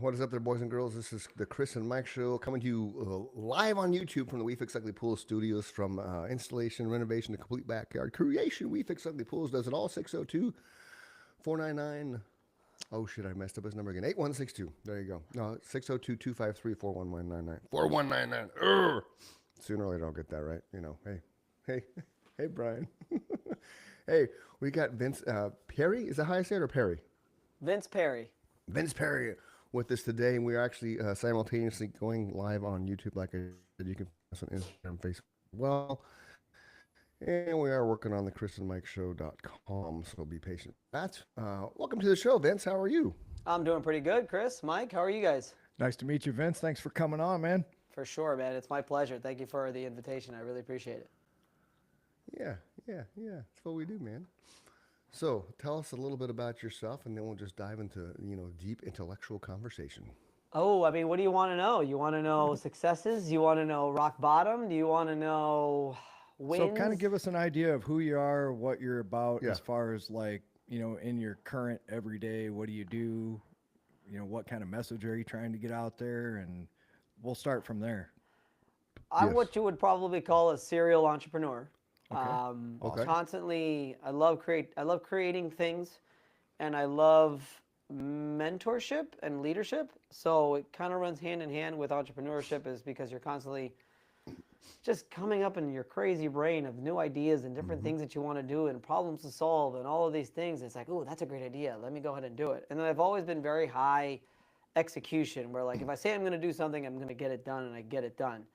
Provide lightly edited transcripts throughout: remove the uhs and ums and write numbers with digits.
What is up there, boys and girls? This is the Chris and Mike Show coming to you live on YouTube from the We Fix Ugly Pools studios. From installation, renovation to complete backyard creation, We Fix Ugly Pools does it all. 602 499. Oh, shit, I messed up his number again. 8162. There you go. No, 602 253 41199. 4199. Sooner or later, I'll get that right. You know, hey, hey, Brian. Hey, we got Vince Perry. Is that how I say it, or Perry? Vince Perry. Vince Perry with us today, and we are actually simultaneously going live on YouTube. Like I said, you can find us on Instagram, Facebook as well. And we are working on the chrisandmikeshow.com, so be patient. Matt, welcome to the show, Vince. How are you? I'm doing pretty good, Chris. Mike, how are you guys? Nice to meet you, Vince. Thanks for coming on, man. For sure, man. It's my pleasure. Thank you for the invitation. I really appreciate it. Yeah. That's what we do, man. So tell us a little bit about yourself, and then we'll just dive into, deep intellectual conversation. Oh, I mean, what do you want to know? You want to know successes? You want to know rock bottom? Do you want to know wins? So kind of give us an idea of who you are, what you're about, Yeah. as far as like, in your current everyday, what do you do? What kind of message are you trying to get out there? And we'll start from there. I'm Yes. what you would probably call a serial entrepreneur. Okay. Constantly, I love creating things, and I love mentorship and leadership. So it kind of runs hand in hand with entrepreneurship, is because you're constantly just coming up in your crazy brain of new ideas and different things that you want to do and problems to solve and all of these things. It's like, oh, that's a great idea. Let me go ahead and do it. And then I've always been very high execution, where like if I say I'm going to do something, I'm going to get it done, and I get it done.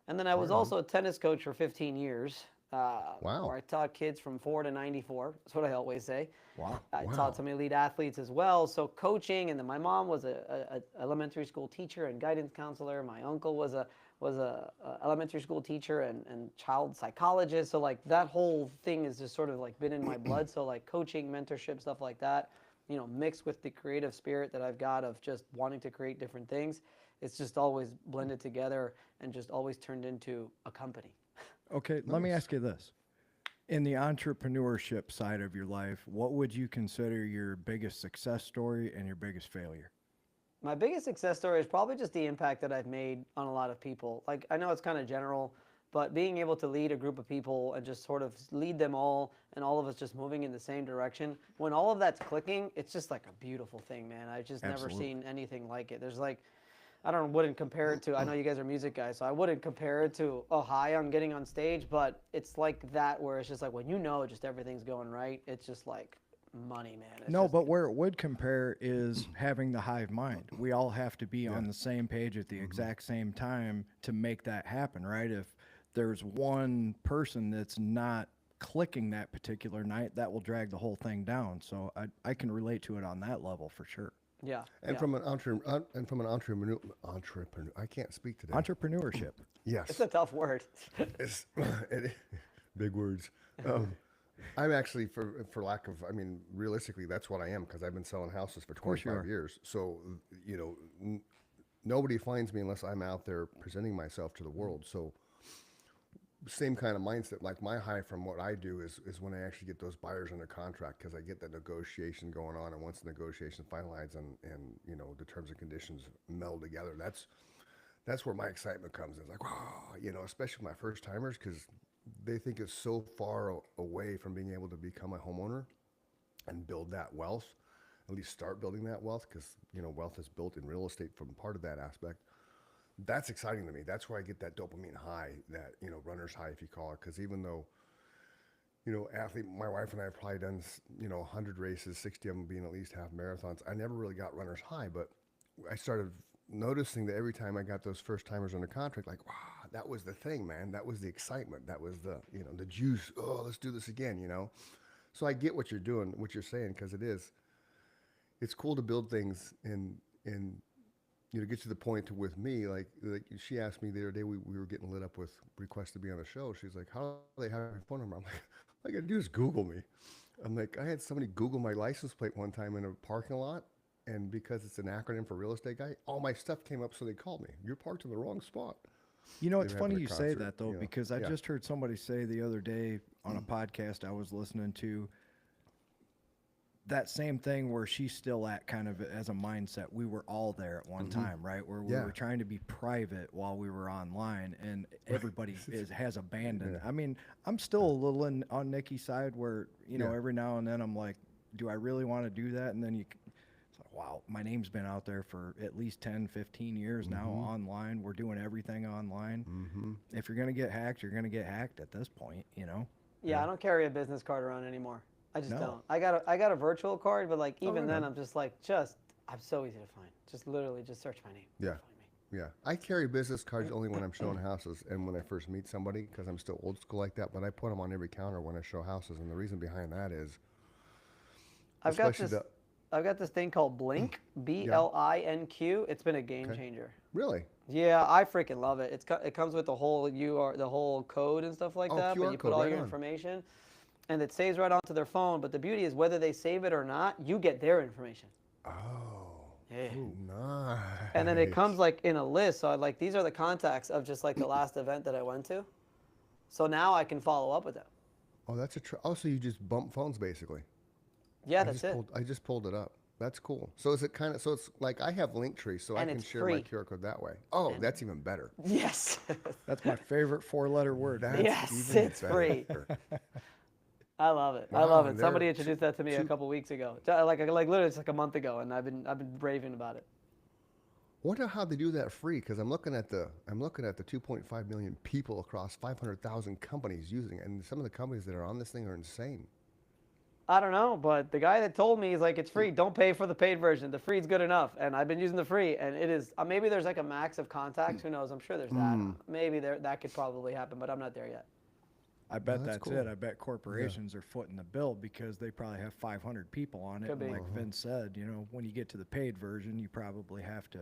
And then I was also a tennis coach for 15 years. Wow. Where I taught kids from 4 to 94. That's what I always say. Wow. I taught some elite athletes as well. So coaching, and then my mom was a elementary school teacher and guidance counselor. My uncle was a elementary school teacher and child psychologist. So like that whole thing is just sort of like been in my blood. So like coaching, mentorship, stuff like that, mixed with the creative spirit that I've got of just wanting to create different things. It's just always blended together and just always turned into a company. Okay, let me ask you this. In the entrepreneurship side of your life, what would you consider your biggest success story and your biggest failure? My biggest success story is probably just the impact that I've made on a lot of people. Like, I know it's kind of general, but being able to lead a group of people and just sort of lead them all, and all of us just moving in the same direction, when all of that's clicking, it's just like a beautiful thing, man. I've just never seen anything like it. There's like, wouldn't compare it to, I know you guys are music guys, so I wouldn't compare it to a high on getting on stage, but it's like that, where it's just like when just everything's going right, it's just like money, man. It's But where it would compare is having the hive mind. We all have to be on the same page at the exact same time to make that happen, right? If there's one person that's not clicking that particular night, that will drag the whole thing down. So I can relate to it on that level for sure. Yeah. And from an entrepreneur, I can't speak today. Entrepreneurship. Yes. It's a tough word. It's big words. I'm actually, for lack of, realistically, that's what I am, because I've been selling houses for 25 years. So, nobody finds me unless I'm out there presenting myself to the world. So, same kind of mindset. Like my high from what I do is when I actually get those buyers under contract, because I get that negotiation going on, and once the negotiation finalized and the terms and conditions meld together, that's where my excitement comes. It's like, wow, especially my first timers, because they think it's so far away from being able to become a homeowner and build that wealth, at least start building that wealth, because wealth is built in real estate from part of that aspect. That's exciting to me. That's where I get that dopamine high, that runner's high, if you call it. Because even though athlete, my wife and I have probably done 100 races, 60 of them being at least half marathons, I never really got runner's high. But I started noticing that every time I got those first timers under contract, like, wow, that was the thing, man. That was the excitement. That was the the juice. Oh, let's do this again. So I get what you're doing, what you're saying, because it's cool to build things and get to the point with me, like she asked me the other day, we were getting lit up with requests to be on the show. She's like, how do they have your phone number? I'm like, all I gotta do is Google me. I'm like, I had somebody Google my license plate one time in a parking lot, and because it's an acronym for real estate guy, all my stuff came up, so they called me. You're parked in the wrong spot. It's funny you say that, though, because I just heard somebody say the other day on a podcast I was listening to, that same thing where she's still at kind of as a mindset. We were all there at one time, right? Where we Yeah. were trying to be private while we were online, and everybody has abandoned. I mean, I'm still a little on Nikki's side where, you know, Yeah. every now and then I'm like, do I really want to do that? And then it's like, wow, my name's been out there for at least 10, 15 years now online. We're doing everything online. If you're going to get hacked, you're going to get hacked at this point, you know? Yeah, I don't carry a business card around anymore. I just No. don't. I got a virtual card, but like even right then, on. I'm just like, I'm so easy to find. Just literally, just search my name. Yeah. Find me. Yeah, I carry business cards only when I'm showing houses and when I first meet somebody because I'm still old school like that. But I put them on every counter when I show houses, and the reason behind that is, I've got especially this. I've got this thing called Blink, BLINQ. It's been a game changer. really, Yeah, I freaking love it. It comes with the whole the whole code and stuff like Oh, that. But QR you put code, all right your on. information, and it saves right onto their phone. But the beauty is whether they save it or not, you get their information. oh, Yeah. nice. And then it comes like in a list. So like these are the contacts of just like the last event that I went to. So now I can follow up with them. Oh, that's oh, so you just bump phones basically. Yeah, that's it. I just pulled it up. That's cool. So is it kind of, so it's like I have Linktree, so And I can it's share my free. QR code that way. Oh, that's even better. Yes. That's my favorite 4-letter word. That's Yes, even it's free. better. I love it. I Wow, love it. and Somebody they're introduced that to me a couple weeks ago. Like literally just like a month ago, and I've been raving about it. Wonder how they do that free? Because I'm looking at the 2.5 million people across 500,000 companies using it, and some of the companies that are on this thing are insane. I don't know, but the guy that told me, he's like, it's free. Don't pay for the paid version. The free's good enough. And I've been using the free, and it is. Maybe there's like a max of contacts. Who knows? I'm sure there's that. Maybe that could probably happen, but I'm not there yet. I bet that's that's cool. it. I bet corporations are footing the bill because they probably have 500 people on it. Could And be. like Vince said, you know, when you get to the paid version, you probably have to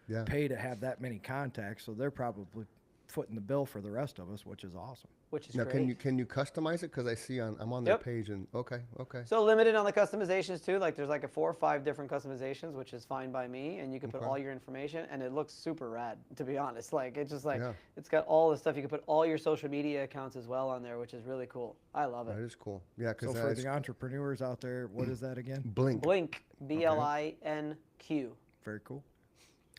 Yeah. pay to have that many contacts. So they're probably footing the bill for the rest of us, which is awesome. Which is Now, great. can you customize it? Because I see I'm on their Yep. page, and okay. So limited on the customizations too. Like there's like 4 or 5 different customizations, which is fine by me. And you can put all your information, and it looks super rad. To be honest, like it's just like Yeah. it's got all the stuff. You can put all your social media accounts as well on there, which is really cool. I love it. That is cool. Yeah, So because for the entrepreneurs out there, what is that again? Blink. Blink, BLINQ. Very cool.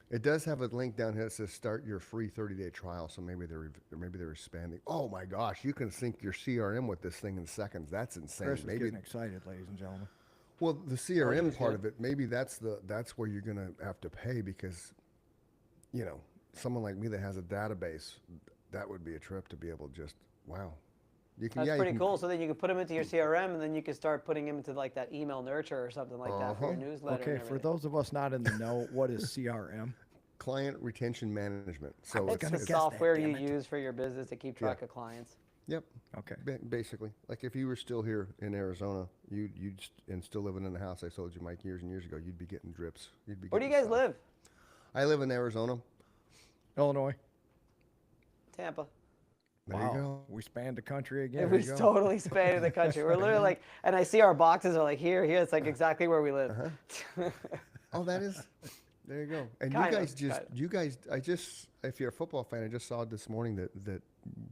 It does have a link down here that says start your free 30-day trial. So maybe they're expanding. Oh my gosh, you can sync your CRM with this thing in seconds. That's insane. Chris is Maybe getting excited, ladies and gentlemen. well, the CRM is part good. of it, maybe that's where you're gonna have to pay because, you know, someone like me that has a database, that would be a trip to be able to just wow. You can, That's yeah, you pretty can- cool. So then you can put them into your CRM, and then you can start putting them into like that email nurture or something like that for your newsletter. Okay, and for everything. those of us not in the know, what is CRM? Client retention management. So It's gonna the guess that, software you damn it. use for your business to keep track of clients. Yep. Okay. Basically, like if you were still here in Arizona, and still living in the house I sold you, Mike, years and years ago, you'd be getting drips. You'd be. Where do you getting guys stuff. live? I live in Arizona. Illinois. Tampa. There Wow. you go. We spanned the country again. It There was you go. totally spanning the country. We're literally like, and I see our boxes are like here. It's like exactly where we live. Oh, that is. There you go. And Kind of, you guys, if you're a football fan, I just saw this morning that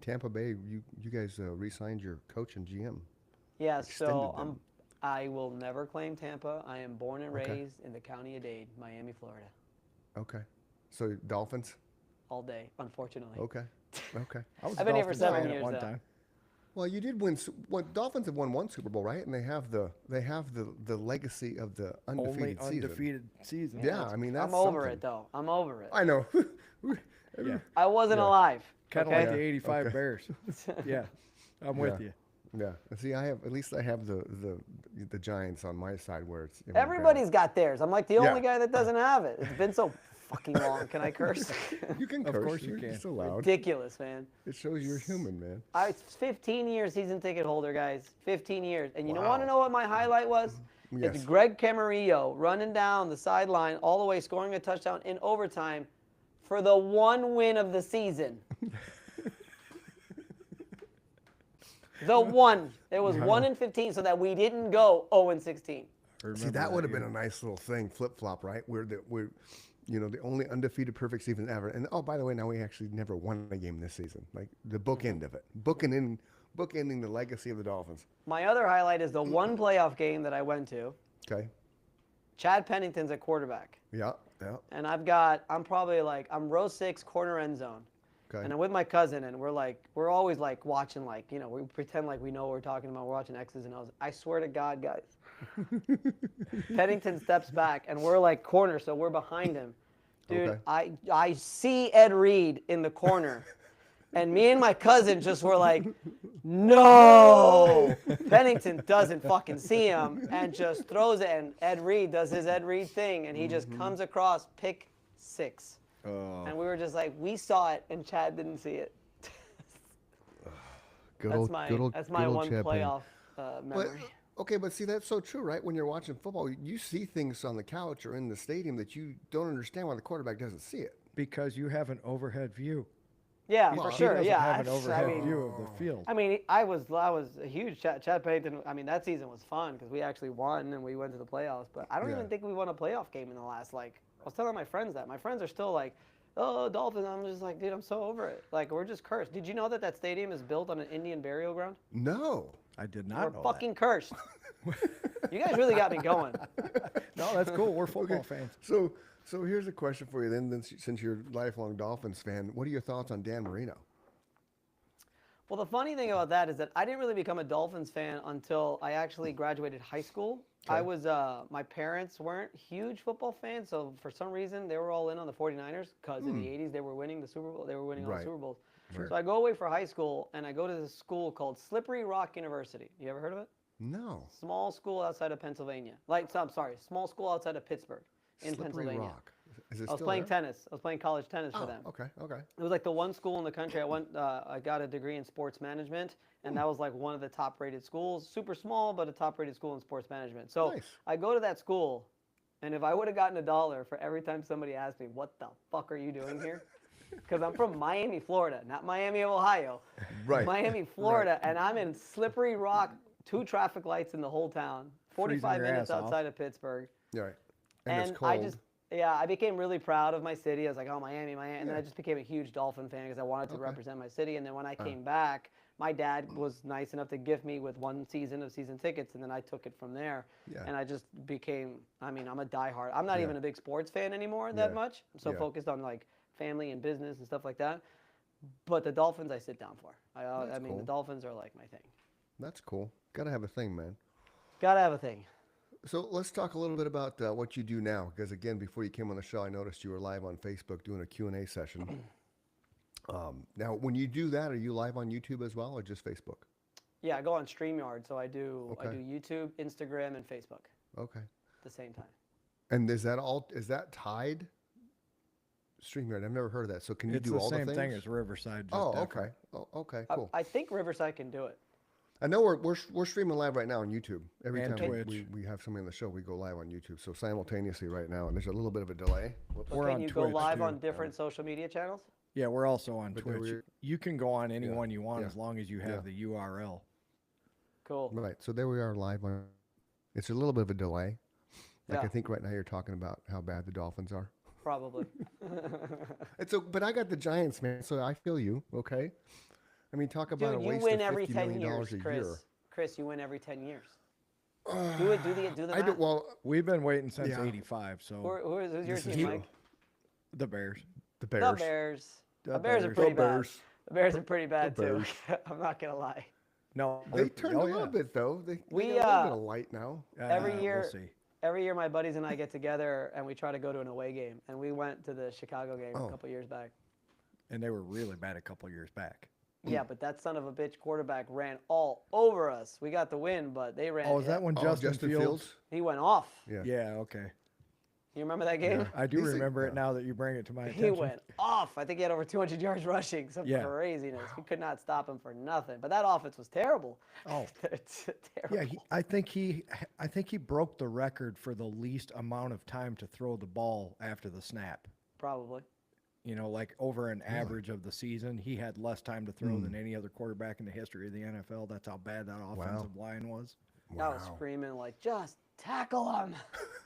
Tampa Bay, you guys re-signed your coach and GM. Yeah, Extended so them. I will never claim Tampa. I am born and Okay. raised in the county of Dade, Miami, Florida, Okay. So Dolphins. all day, unfortunately. Okay. Okay. I was I've a been here for Dolphins 7 fan at years one now. time. Well, you did win. Dolphins have won one Super Bowl, right? And they have the legacy of the Only undefeated season. undefeated season. Yeah, I mean that's. I'm over something. it though. I'm over it. I know. Yeah. I wasn't alive. Kind of okay? like the '85 Okay. Bears. Yeah, I'm with Yeah. you. Yeah. See, at least I have the Giants on my side where it's. Everybody's got theirs. I'm like the Yeah. only guy that doesn't have it. It's been so fucking long. Can I curse? You can Of curse. course you You're can. so loud. Ridiculous, man. It shows you're human, man. It's 15 years season ticket holder, guys. 15 years. And you Wow. want to know what my highlight was? Yes. It's Greg Camarillo running down the sideline all the way, scoring a touchdown in overtime for the one win of the season. The one. It was 1-15, so that we didn't go 0-16. See, that would have been a nice little thing, flip flop, right? We're the only undefeated perfect season ever. And oh, by the way, now we actually never won a game this season. Like the bookend of it, bookending the legacy of the Dolphins. My other highlight is the one playoff game that I went to. Okay. Chad Pennington's at quarterback. Yeah. Yeah. And I'm probably like, I'm row 6, corner end zone. Okay. And I'm with my cousin, and we're always like watching, like, you know, we pretend like we know what we're talking about. We're watching X's and O's. I swear to God, guys. Pennington steps back, and we're like corner, so we're behind him. Dude, Okay. I see Ed Reed in the corner. And me and my cousin just were like, no! Pennington doesn't fucking see him and just throws it. And Ed Reed does his Ed Reed thing, and he just comes across pick 6. Oh. And we were just like, we saw it, and Chad didn't see it. Good That's old, my good old, that's good my old one Chad Pennington. playoff But, memory. okay, but see, that's so true, right? When you're watching football, you see things on the couch or in the stadium that you don't understand why the quarterback doesn't see it. Because you have an overhead view. Yeah, Well, for he He sure. doesn't Yeah, have an I overhead mean, view of the field. I mean, I was a huge Chad Pennington. I mean, that season was fun because we actually won and we went to the playoffs. But I don't Yeah. even think we won a playoff game in the last, like, I was telling my friends that. My friends are still like, oh, Dolphins. I'm just like, dude, I'm so over it. Like, we're just cursed. Did you know that stadium is built on an Indian burial ground? No. I did We're not know fucking cursed. You guys really got me going. that. No, that's cool. We're football fans. So here's a question for you then, since you're a lifelong Dolphins fan, what are your thoughts on Dan Marino? Well, the funny thing about that is that I didn't really become a Dolphins fan until I actually graduated high school. I Okay. was, my parents weren't huge football fans, so for some reason they were all in on the 49ers because in the 80s they were winning the Super Bowl. They were winning all the Right. Super Bowls. Sure. So I go away for high school and I go to this school called Slippery Rock University. You ever heard of it? No. Small school outside of Pennsylvania. I'm sorry, small school outside of Pittsburgh in Slippery Pennsylvania. Rock. Is it I was still playing there? tennis. I was playing college tennis for Oh, them. okay, okay. It was like the one school in the country. I got a degree in sports management, and that was like one of the top-rated schools. Super small, but a top-rated school in sports management. So Nice. I go to that school, and if I would have gotten $1 for every time somebody asked me, "What the fuck are you doing here?" Because I'm from Miami, Florida, not Miami of Ohio. Right. Miami, Florida, and I'm in Slippery Rock, 2 traffic lights in the whole town, 45 your minutes ass off. outside of Pittsburgh. Yeah, right. And, it's And cold. I became really proud of my city. I was like, oh, Miami. And then I just became a huge Dolphin fan because I wanted to represent my city. And then when I came back, my dad was nice enough to gift me with 1 season of season tickets, and then I took it from there. Yeah. And I just became, I mean, I'm a diehard. I'm not Yeah. even a big sports fan anymore that Yeah. much. I'm so Yeah. focused on like family and business and stuff like that. But the Dolphins I sit down for. I mean, cool. the Dolphins are like my thing. That's cool. Gotta have a thing, man. Gotta have a thing. So let's talk a little bit about what you do now, because again, before you came on the show, I noticed you were live on Facebook doing a Q&A session. Now, when you do that, are you live on YouTube as well, or just Facebook? Yeah, I go on StreamYard. So I do Okay. YouTube, Instagram, and Facebook Okay. at the same time. And is that tied? StreamYard, I've never heard of that. So can you It's do the all same the thing things? as Riverside. Just Oh, different. okay. Oh, okay, I- cool. I think Riverside can do it. I know we're streaming live right now on YouTube. Every And time Twitch. we have somebody on the show, we go live on YouTube. So simultaneously right now, and there's a little bit of a delay. Whoops. But We're can on you go Twitch, live too. on different social media channels? Yeah, we're also on But Twitch. we're- You can go on any one you want yeah, as long as you have yeah. the URL. Cool. Right. So there we are live on. It's a little bit of a delay. Like Yeah. I think right now you're talking about how bad the Dolphins are. Probably. But I got the Giants, man. So I feel you. Okay. I mean, talk about Dude, a you waste win of every $50 10 million years, a Chris. year. Chris, you win every 10 years. Do it. Do the I do. math. Well, We've been waiting since Yeah. '85, so Who's your This is team, true. Mike? the Bears. the The Bears. Bears. The The Bears are Bears. pretty The bad. Bears. The Bears are pretty bad The too. Bears. I'm not gonna lie. No, They turned a little bit though. They We, got a little bit of light now. every year- We'll see. Every year, my buddies and I get together and we try to go to an away game. And we went to the Chicago game Oh. a couple years back. And they were really bad a couple years back. Yeah, but that son of a bitch quarterback ran all over us. We got the win, but they ran. Oh, is that when Oh, Justin Fields? He went off. Yeah. Yeah, okay. You remember that game? I do He's a- remember yeah. it now that you bring it to my He attention. went off. I think he had over 200 yards rushing. Some Yeah. craziness. We could not stop him for nothing. But that offense was terrible. Oh. It's terrible. Yeah, I think he broke the record for the least amount of time to throw the ball after the snap. Probably. You know, like over an average of the season, he had less time to throw than any other quarterback in the history of the NFL. That's how bad that offensive line was. I was screaming like, just tackle him.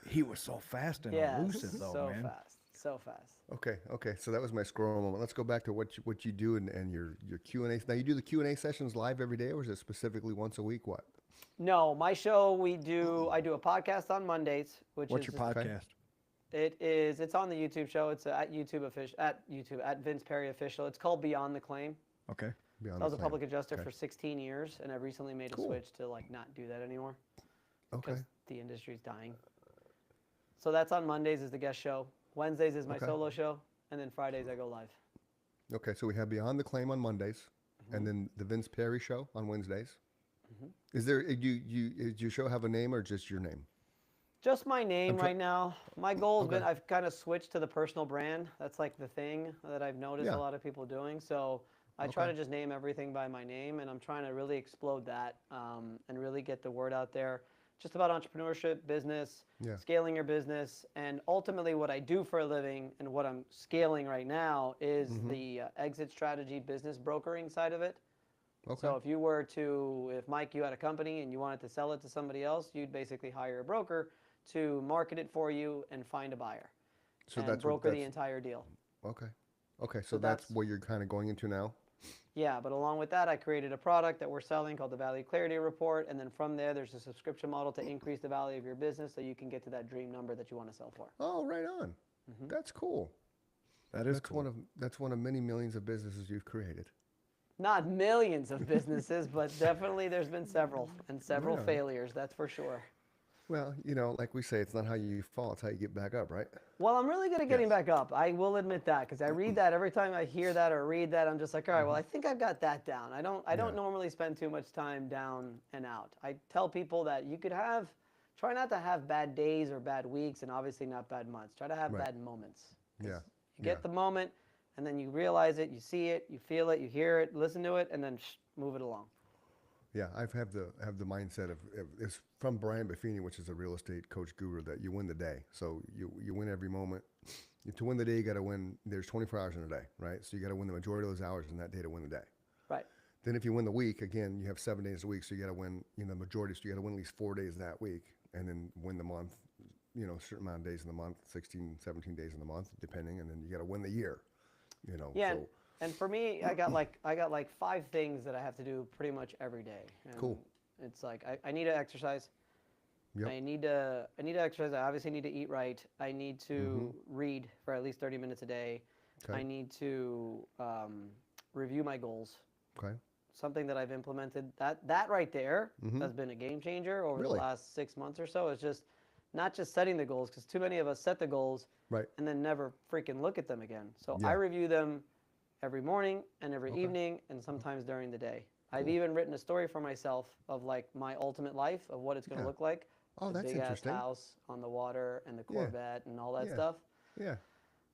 He was so fast and Yeah, elusive, though, so man. fast. so fast. Okay, okay. So that was my squirrel moment. Let's go back to what you do and your Q&A. Now you do the Q&A sessions live every day, or is it specifically once a week? What? No, my show I do a podcast on Mondays, which What's is your podcast? it's on the YouTube show. It's at YouTube at Vince Perry Official. It's called Beyond the Claim. Okay. Beyond I was the a Claim. public adjuster Okay. for 16 years, and I've recently made a Cool. switch to like not do that anymore Okay. because the industry's dying. So that's on Mondays is the guest show. Wednesdays is my Okay. solo show, and then Fridays I go live. Okay. So we have Beyond the Claim on Mondays, Mm-hmm. and then the Vince Perry Show on Wednesdays. Is there does your show have a name or just your name? Just my name try- right now. My goal's been Okay. I've kind of switched to the personal brand. That's like the thing that I've noticed Yeah. a lot of people doing. So I try Okay. to just name everything by my name, and I'm trying to really explode that and really get the word out there just about entrepreneurship, business, Yeah. scaling your business, and ultimately what I do for a living and what I'm scaling right now is Mm-hmm. the exit strategy business brokering side of it. Okay. So if Mike, you had a company and you wanted to sell it to somebody else, you'd basically hire a broker to market it for you and find a buyer So and that's what broker the that's entire deal. okay. Okay. So So that's that's- what you're kind of going into now. Yeah, but along with that, I created a product that we're selling called the Value Clarity Report. And then from there, there's a subscription model to increase the value of your business so you can get to that dream number that you want to sell for. Oh, right on. Mm-hmm. That's cool. That is That's cool. that's one of many millions of businesses you've created. Not millions of businesses, but definitely there's been several and several Yeah. failures, that's for sure. Well, like we say, it's not how you fall; it's how you get back up, right? Well, I'm really good at getting Yes. back up. I will admit that because I read that every time I hear that or read that, I'm just like, all right, well, I think I've got that down. I don't Yeah. normally spend too much time down and out. I tell people that you could try not to have bad days or bad weeks, and obviously not bad months. Try to have Right. bad moments. 'Cause Yeah. You get the moment, and then you realize it, you see it, you feel it, you hear it, listen to it, and then move it along. Yeah, I have the mindset of it's from Brian Buffini, which is a real estate coach guru, that you win the day. So you win every moment. To win the day, you got to win. There's 24 hours in a day, right? So you got to win the majority of those hours in that day to win the day. Right. Then if you win the week, again, you have 7 days a week, so you got to win the majority. So you got to win at least 4 days that week, and then win the month. A certain amount of days in the month, 16, 17 days in the month, depending, and then you got to win the year. Yeah. So, And for me, I got like 5 things that I have to do pretty much every day. And Cool. It's like I need to exercise. Yep. I need to exercise. I obviously need to eat right. I need to read for at least 30 minutes a day. Okay. I need to review my goals. okay. Something that I've implemented that right there has been a game changer over Really? the last 6 months or so. It's just not just setting the goals, because too many of us set the goals Right. and then never freaking look at them again. So Yeah. I review them every morning and every evening and sometimes during the day. I've even written a story for myself of like my ultimate life of what it's going to Yeah. look like. Oh, the that's big ass interesting. house on the water and the Yeah. Corvette and all that Yeah. stuff. Yeah.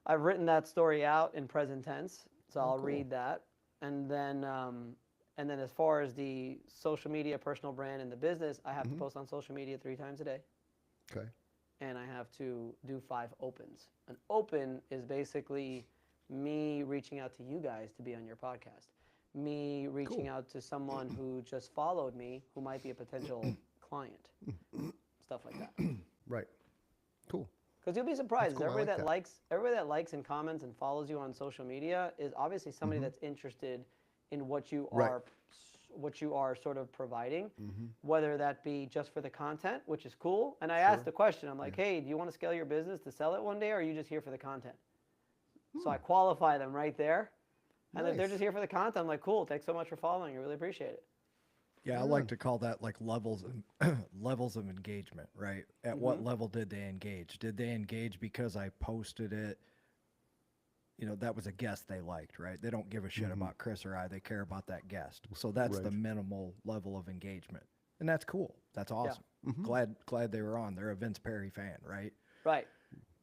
I've written that story out in present tense, so I'll cool. read that, and then as far as the social media, personal brand, and the business, I have to post on social media 3 times a day, Okay. and I have to do 5 opens. An open is basically me reaching out to you guys to be on your podcast, me reaching out to someone who just followed me who might be a potential client, stuff like that. Right. Cool. Because you'll be surprised. cool. I Everybody like that that. everybody that likes and comments and follows you on social media is obviously somebody that's interested in what you Right. are sort of providing, whether that be just for the content, which is cool. And I asked the question, I'm like, hey, do you want to scale your business to sell it one day, or are you just here for the content? So I qualify them right there. And if they're Nice. just here for the content, I'm like, cool, thanks so much for following. I really appreciate it. Yeah, I like to call that like levels levels of engagement, right? At what level did they engage? Did they engage because I posted it? That was a guest they liked, right? They don't give a shit about Chris or I. They care about that guest. So that's the Right. minimal level of engagement. And that's cool. That's awesome. Glad they were on. They're a Vince Perry fan, right? Right.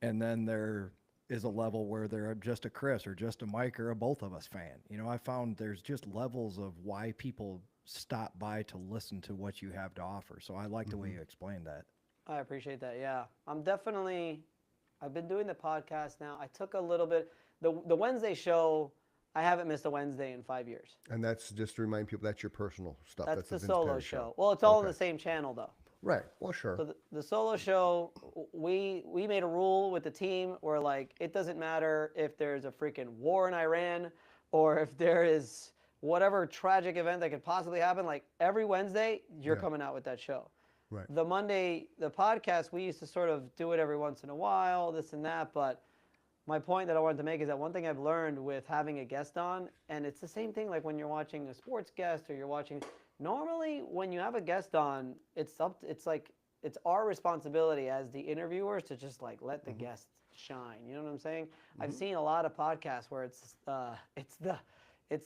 And then there is a level where they're just a Chris or just a Mike or a both of us fan. I found there's just levels of why people stop by to listen to what you have to offer. So I like the way you explained that. I appreciate that. Yeah, I've been doing the podcast now. I took a little bit, the Wednesday show, I haven't missed a Wednesday in 5 years. And that's just to remind people that's your personal stuff. That's the Vince solo Perry show. Well, it's all on Okay. the same channel though. Right. Well, sure. So the solo show, we made a rule with the team where like it doesn't matter if there's a freaking war in Iran or if there is whatever tragic event that could possibly happen. Like every Wednesday, you're Yeah. coming out with that show. Right. The Monday, the podcast, we used to sort of do it every once in a while, this and that. But my point that I wanted to make is that one thing I've learned with having a guest on, and it's the same thing like when you're watching a sports guest or you're watching. Normally, when you have a guest on, it's like it's our responsibility as the interviewers to just like let the guest shine. You know what I'm saying? I've seen a lot of podcasts where it's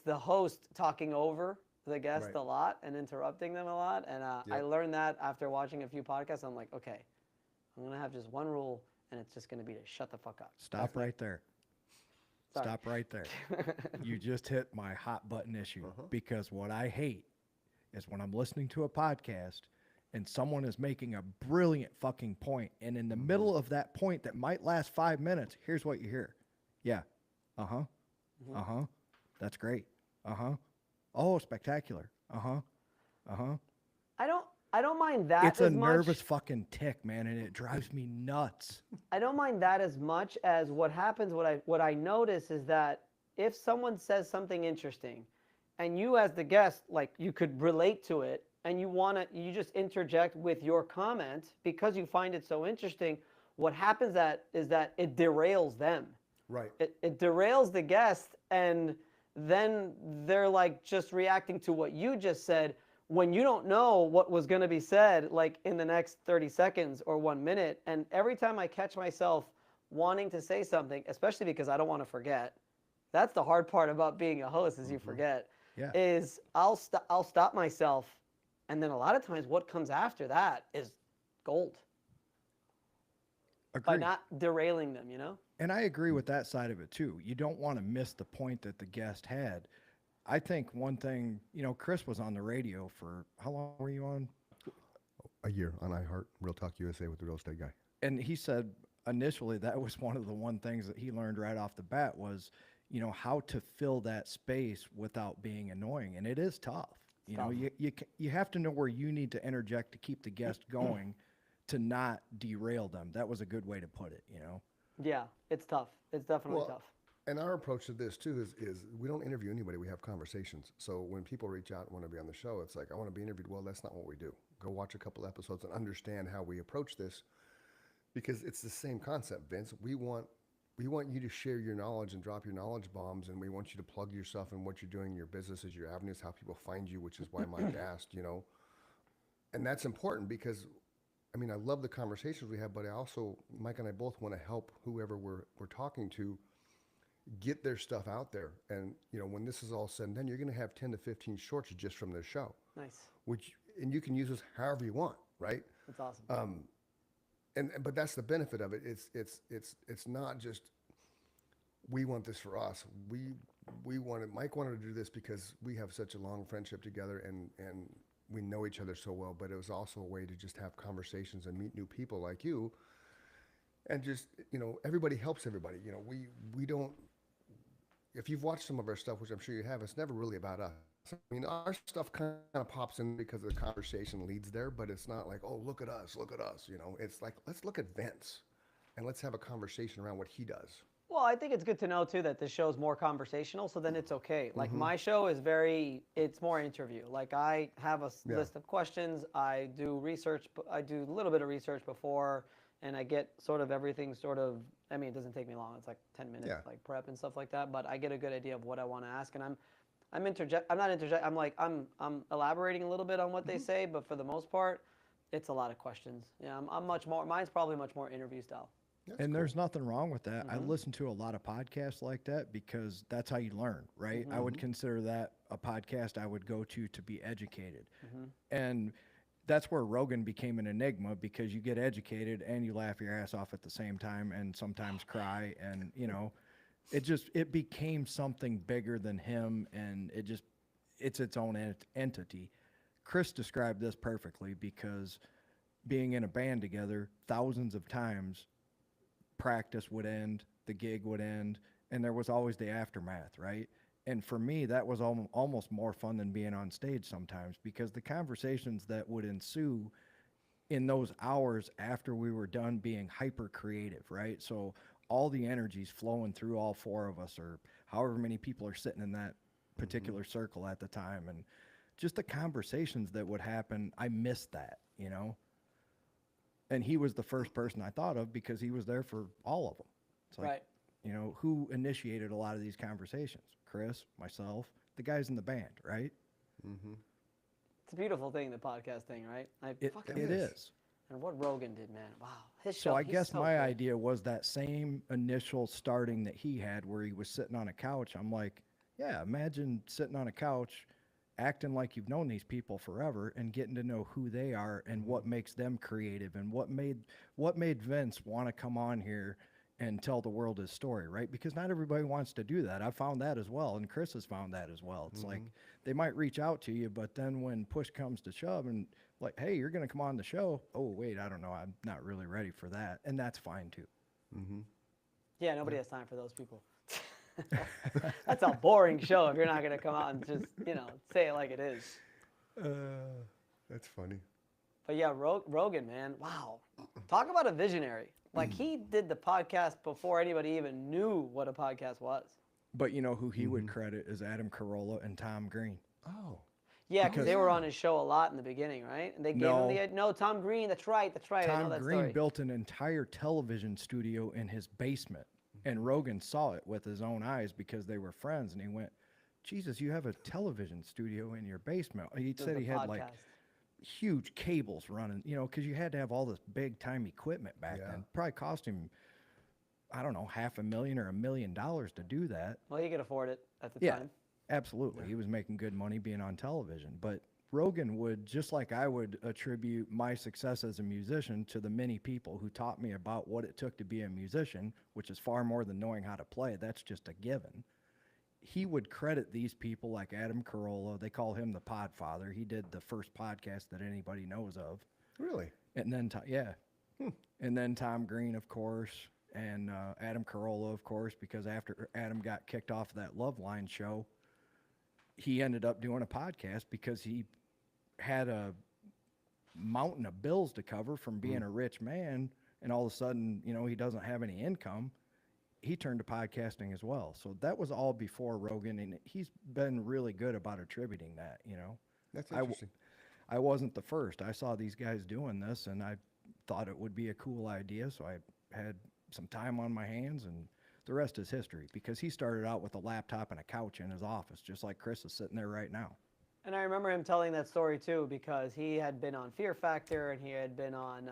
the host talking over the guest Right. a lot and interrupting them a lot. And I Yep. learned that after watching a few podcasts. I'm like, okay, I'm gonna have just one rule, and it's just gonna be to shut the fuck up. Stop right there. Sorry. Stop right there. You just hit my hot button issue because what I hate is when I'm listening to a podcast and someone is making a brilliant fucking point, and in the middle of that point that might last 5 minutes, here's what you hear. Yeah. Uh-huh. Uh-huh. That's great. Uh-huh. Oh, spectacular. Uh-huh. Uh-huh. I don't mind that It's a as much. nervous fucking tick, man, and it drives me nuts. I don't mind that as much as what happens. What I notice is that if someone says something interesting, and you as the guest, like you could relate to it, and you just interject with your comment because you find it so interesting. What happens is that it derails them. Right. It derails the guest, and then they're like just reacting to what you just said when you don't know what was going to be said like in the next 30 seconds or 1 minute. And every time I catch myself wanting to say something, especially because I don't want to forget, that's the hard part about being a host is you forget, Yeah. is I'll stop myself, and then a lot of times what comes after that is gold by Agreed. not derailing them, you know? And I agree with that side of it too. You don't want to miss the point that the guest had. I think one thing, Chris was on the radio for how long were you on? A year on iHeart Real Talk USA with the real estate guy. And he said initially that was one of the things that he learned right off the bat was, how to fill that space without being annoying. And it is tough. You have to know where you need to interject to keep the guest going to not derail them. That was a good way to put it, Yeah, it's tough. It's definitely Well, tough. And our approach to this too is we don't interview anybody. We have conversations. So when people reach out and want to be on the show, it's like, I want to be interviewed. Well, that's not what we do. Go watch a couple episodes and understand how we approach this, because it's the same concept, Vince. We want you to share your knowledge and drop your knowledge bombs, and we want you to plug yourself in what you're doing, your businesses, your avenues, how people find you, which is why Mike asked, and that's important because, I mean, I love the conversations we have, but I also, Mike and I both want to help whoever we're talking to get their stuff out there. And, when this is all said and done, you're going to have 10 to 15 shorts just from this show, Nice. and you can use this however you want, right? That's awesome. But that's the benefit of it. It's not just we want this for us. Mike wanted to do this because we have such a long friendship together and we know each other so well, but it was also a way to just have conversations and meet new people like you. And just, everybody helps everybody. We don't, if you've watched some of our stuff, which I'm sure you have, it's never really about us. I mean, our stuff kind of pops in because the conversation leads there, but it's not like, oh, look at us. It's like, let's look at Vince and let's have a conversation around what he does. Well, I think it's good to know too that this show's more conversational, so then it's okay. Like Mm-hmm. my show is it's more interview. Like I have a list of questions. I do research. I do a little bit of research before, and I get sort of everything I mean, it doesn't take me long. It's like 10 minutes, like prep and stuff like that. But I get a good idea of what I want to ask, and I'm not interject. I'm elaborating a little bit on what they say, but for the most part, it's a lot of questions. Yeah, I'm much more. Mine's probably much more interview style. And there's nothing wrong with that. I listen to a lot of podcasts like that because that's how you learn, right? I would consider that a podcast I would go to be educated. And that's where Rogan became an enigma because you get educated and you laugh your ass off at the same time and sometimes cry. And, it became something bigger than him, and it's its own entity. Chris described this perfectly because being in a band together thousands of times, practice would end, the gig would end, and there was always the aftermath, right? And for me, that was almost more fun than being on stage sometimes because the conversations that would ensue in those hours after we were done being hyper creative, right? So all the energy's flowing through all four of us, or however many people are sitting in that particular circle at the time. And just the conversations that would happen, I missed that, you know? And he was the first person I thought of because he was there for all of them. It's like, Right. you know, who initiated a lot of these conversations? Chris, myself, the guys in the band, right? It's a beautiful thing, the podcast thing, right? It is. is. And what Rogan did, man. Wow. His So show, I he's guess so my good. idea was that same initial starting that he had where he was sitting on a couch. I'm like, yeah, imagine sitting on a couch acting like you've known these people forever and getting to know who they are and what makes them creative and what made Vince want to come on here and tell the world his story, right? Because not everybody wants to do that. I found that as well, and Chris has found that as well. It's like they might reach out to you, but then when push comes to shove and like, hey, you're going to come on the show. Oh, wait, I don't know. I'm not really ready for that. And that's fine too. Yeah, nobody has time for those people. That's a boring show if you're not going to come out and just, say it like it is. That's funny. But yeah, Rogan, man, wow. Talk about a visionary. Like, he did the podcast before anybody even knew what a podcast was. But you know who he would credit is Adam Carolla and Tom Green. Oh, Yeah, because they were on his show a lot in the beginning, right? And they gave him Tom Green, that's right. I know Tom that Green story. built an entire television studio in his basement, and Rogan saw it with his own eyes because they were friends, and he went, Jesus, you have a television studio in your basement. He said he had like huge cables running, because you had to have all this big time equipment back then. Probably cost him, I don't know, $500,000 or $1 million to do that. Well, he could afford it at the Yeah, time. absolutely. He was making good money being on television. But Rogan would, just like I would attribute my success as a musician to the many people who taught me about what it took to be a musician, which is far more than knowing how to play. That's just a given. He would credit these people like Adam Carolla. They call him the Podfather. He did the first podcast that anybody knows of. really? And then, and then Tom Green, of course, and Adam Carolla, of course, because after Adam got kicked off of that Loveline show, he ended up doing a podcast because he had a mountain of bills to cover from being a rich man, and all of a sudden, he doesn't have any income. He turned to podcasting as well. So that was all before Rogan, and he's been really good about attributing that, That's interesting. I wasn't the first. I saw these guys doing this, and I thought it would be a cool idea, so I had some time on my hands, and the rest is history, because he started out with a laptop and a couch in his office, just like Chris is sitting there right now. And I remember him telling that story too, because he had been on Fear Factor and he had been on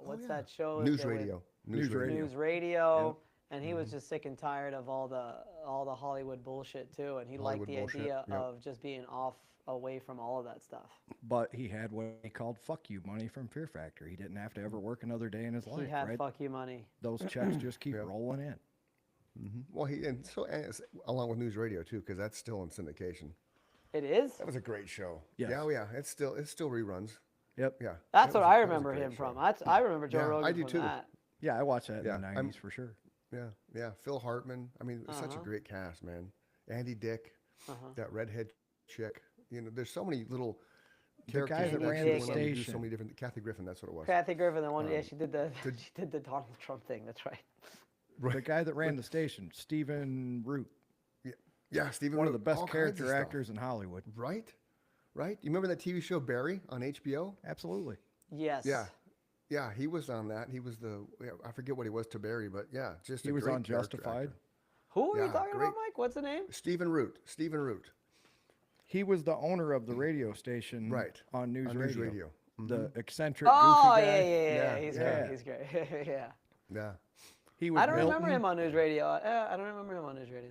what's that show? News that they would- radio. News Radio, and he was just sick and tired of all the Hollywood bullshit too, and he liked the Hollywood bullshit, idea yep. of just being away from all of that stuff. But he had what he called "fuck you" money from Fear Factor. He didn't have to ever work another day in his life, He had right? fuck you money. Those checks just keep Yep. rolling in. Well, and it's along with News Radio too, because that's still in syndication. It is? That was a great show. Yes. Yeah, oh yeah. It's still reruns. Yep. Yeah. That's that what was a- I that was a remember great him show. from. I remember Joe Yeah, Rogan I do from too. that. Yeah, I watched that Yeah, in the I'm- 90s for sure. Yeah. Phil Hartman. I mean, it's such a great cast, man. Andy Dick, that redhead chick. There's so many little characters guy that that ran actually the went on to do so station. many different. Kathy Griffin, that's what it was. Kathy Griffin, the one, yeah, she did the Donald Trump thing. That's right. The guy that ran the station, Stephen Root, Yeah, Stephen. one of the Root, best all kinds of character stuff. actors in Hollywood. Right. You remember that TV show Barry on HBO? Absolutely. Yes. Yeah, he was on that. He was I forget what he was to Barry, but yeah, just He a was great on character Justified. actor. Who are you Yeah, talking great. about, Mike? What's the name? Stephen Root. He was the owner of the radio station Right. on News On Radio. News Radio. The eccentric, Oh, goofy yeah, guy. yeah. Yeah, He's yeah. great. He's great. Yeah. Yeah. He was I don't Milton. remember him on News Radio. I don't remember him on News Radio.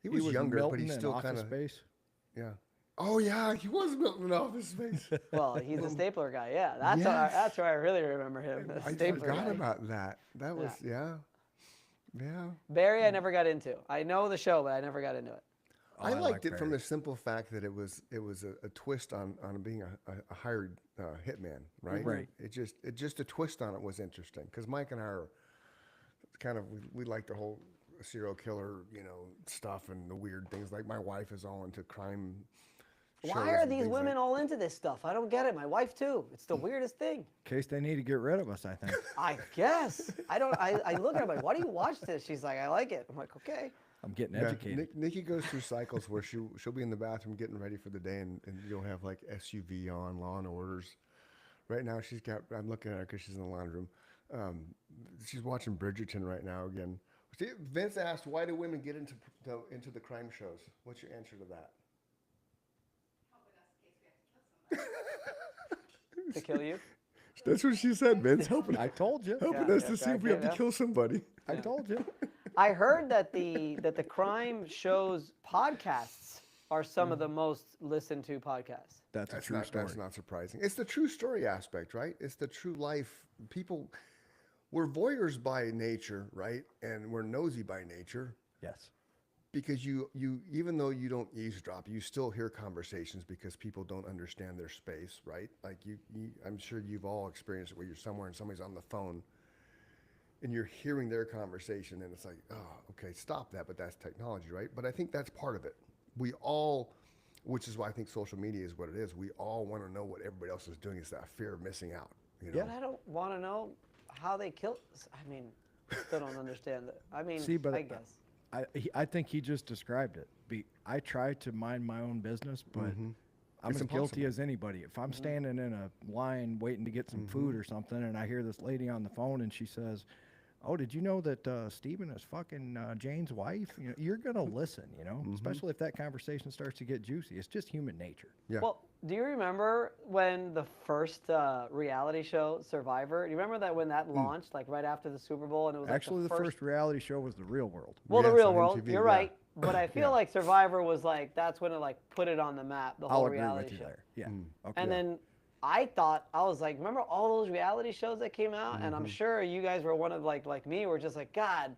He He was younger, Milton but he's in still Office kind of Space. yeah. Oh yeah, he was Milton in Office Space. Well, he's a stapler guy. Yeah, that's Yes. that's where I really remember him. The I stapler forgot guy. about that. That was yeah. Barry, I never got into. I know the show, but I never got into it. Oh, I liked like it from Barry. the simple fact that it was a twist on being a hired hitman, right? Right. It just a twist on it was interesting because Mike and I are kind of we like the whole serial killer stuff and the weird things. Like my wife is all into crime Why are these women all into this stuff? I don't get it. My wife too. It's the weirdest thing. In case they need to get rid of us, I think. I guess. I don't. I look at her like, why do you watch this? She's like, I like it. I'm like, okay. I'm getting educated. Nikki goes through cycles where she'll be in the bathroom getting ready for the day, and you'll have like SUV on, Law and Orders. Right now, I'm looking at her because she's in the laundry room. She's watching Bridgerton right now again. See, Vince asked, why do women get into the crime shows? What's your answer to that? To kill you? That's what she said, Vince. Helping I told you. us to see if we have to kill somebody. I told you. I heard that the crime shows podcasts are some of the most listened to podcasts. That's a true story. That's not surprising. It's the true story aspect, right? It's the true life. People, we're voyeurs by nature, right? And we're nosy by nature. Yes. Because you even though you don't eavesdrop, you still hear conversations because people don't understand their space, right? Like I'm sure you've all experienced it where you're somewhere and somebody's on the phone and you're hearing their conversation and it's like, oh, okay, stop that, but that's technology, right? But I think that's part of it. We all, which is why I think social media is what it is, we all want to know what everybody else is doing. It's that fear of missing out, you know? But I don't want to know how they killed. I mean, still don't understand that. I mean, See, but I guess. I think he just described it. I try to mind my own business, but I'm It's as guilty impossible. as anybody. If I'm standing in a line waiting to get some food or something, and I hear this lady on the phone, and she says, "Oh, did you know that Stephen is fucking Jane's wife?" You know, you're gonna listen, you know, especially if that conversation starts to get juicy. It's just human nature. Yeah. Well, do you remember when the first reality show, Survivor? Do you remember that when that launched, like right after the Super Bowl, and it was like Actually, the first reality show was The Real World. Well, the Yes, real on world. MTV, You're yeah. right, but I feel like Survivor was like that's when it like put it on the map. The whole I'll agree reality with you show. there. Yeah. Okay. And then I was like, remember all those reality shows that came out? And I'm sure you guys were one of like me, were just like, God,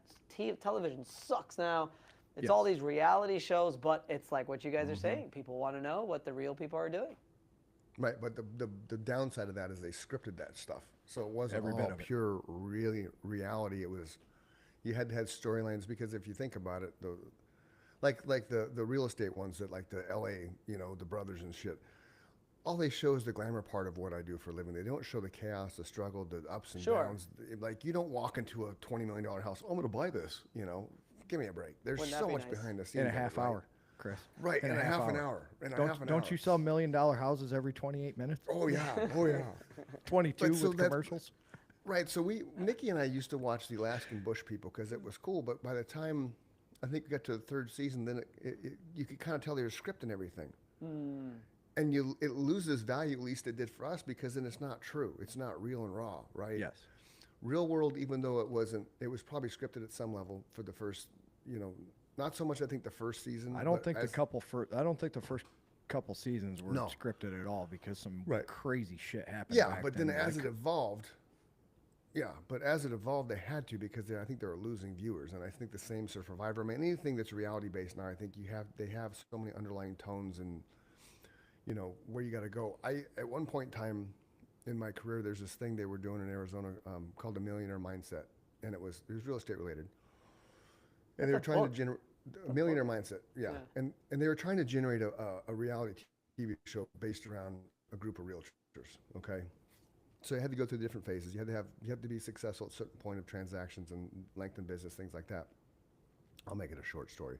television sucks now. It's all these reality shows, but it's like what you guys are saying. People want to know what the real people are doing. Right, but the downside of that is they scripted that stuff, so it wasn't Every all bit of it. pure really reality. It was, you had to have storylines because if you think about it, like the real estate ones that like the L.A., you know, the brothers and shit. All they show is the glamour part of what I do for a living. They don't show the chaos, the struggle, the ups and Sure. downs. Like you don't walk into a $20 million house. Oh, I'm going to buy this. You know, give me a break. There's Wouldn't that so be much nice? behind the scenes. In a of it, half right? hour, Chris. Right, in a half an hour. In a half an Don't hour. you sell $1 million houses every 28 minutes? Oh yeah, oh yeah. 22 But so with that- commercials? Right. So Nikki and I used to watch the Alaskan Bush People because it was cool. But by the time I think we got to the third season, then you could kind of tell there's a script and everything. And it loses value, at least it did for us, because then it's not true. It's not real and raw, right? Yes. Real World, even though it wasn't, it was probably scripted at some level for the first, you know, not so much I think the first season. I don't but think as- I don't think the first couple seasons were No. scripted at all because some Right. crazy shit happened. Yeah, back but then as like- it evolved, they had to because I think they were losing viewers, and I think the same for Survivor. I mean, anything that's reality based now, I think they have so many underlying tones and you know where you got to go. At one point in time in my career, there's this thing they were doing in Arizona called the Millionaire Mindset, and it was real estate related, and they were trying to generate a Millionaire Mindset, yeah. And they were trying to generate a reality TV show based around a group of realtors, okay. So you had to go through different phases. You had to be successful at a certain point of transactions and length in business, things like that. I'll make it a short story.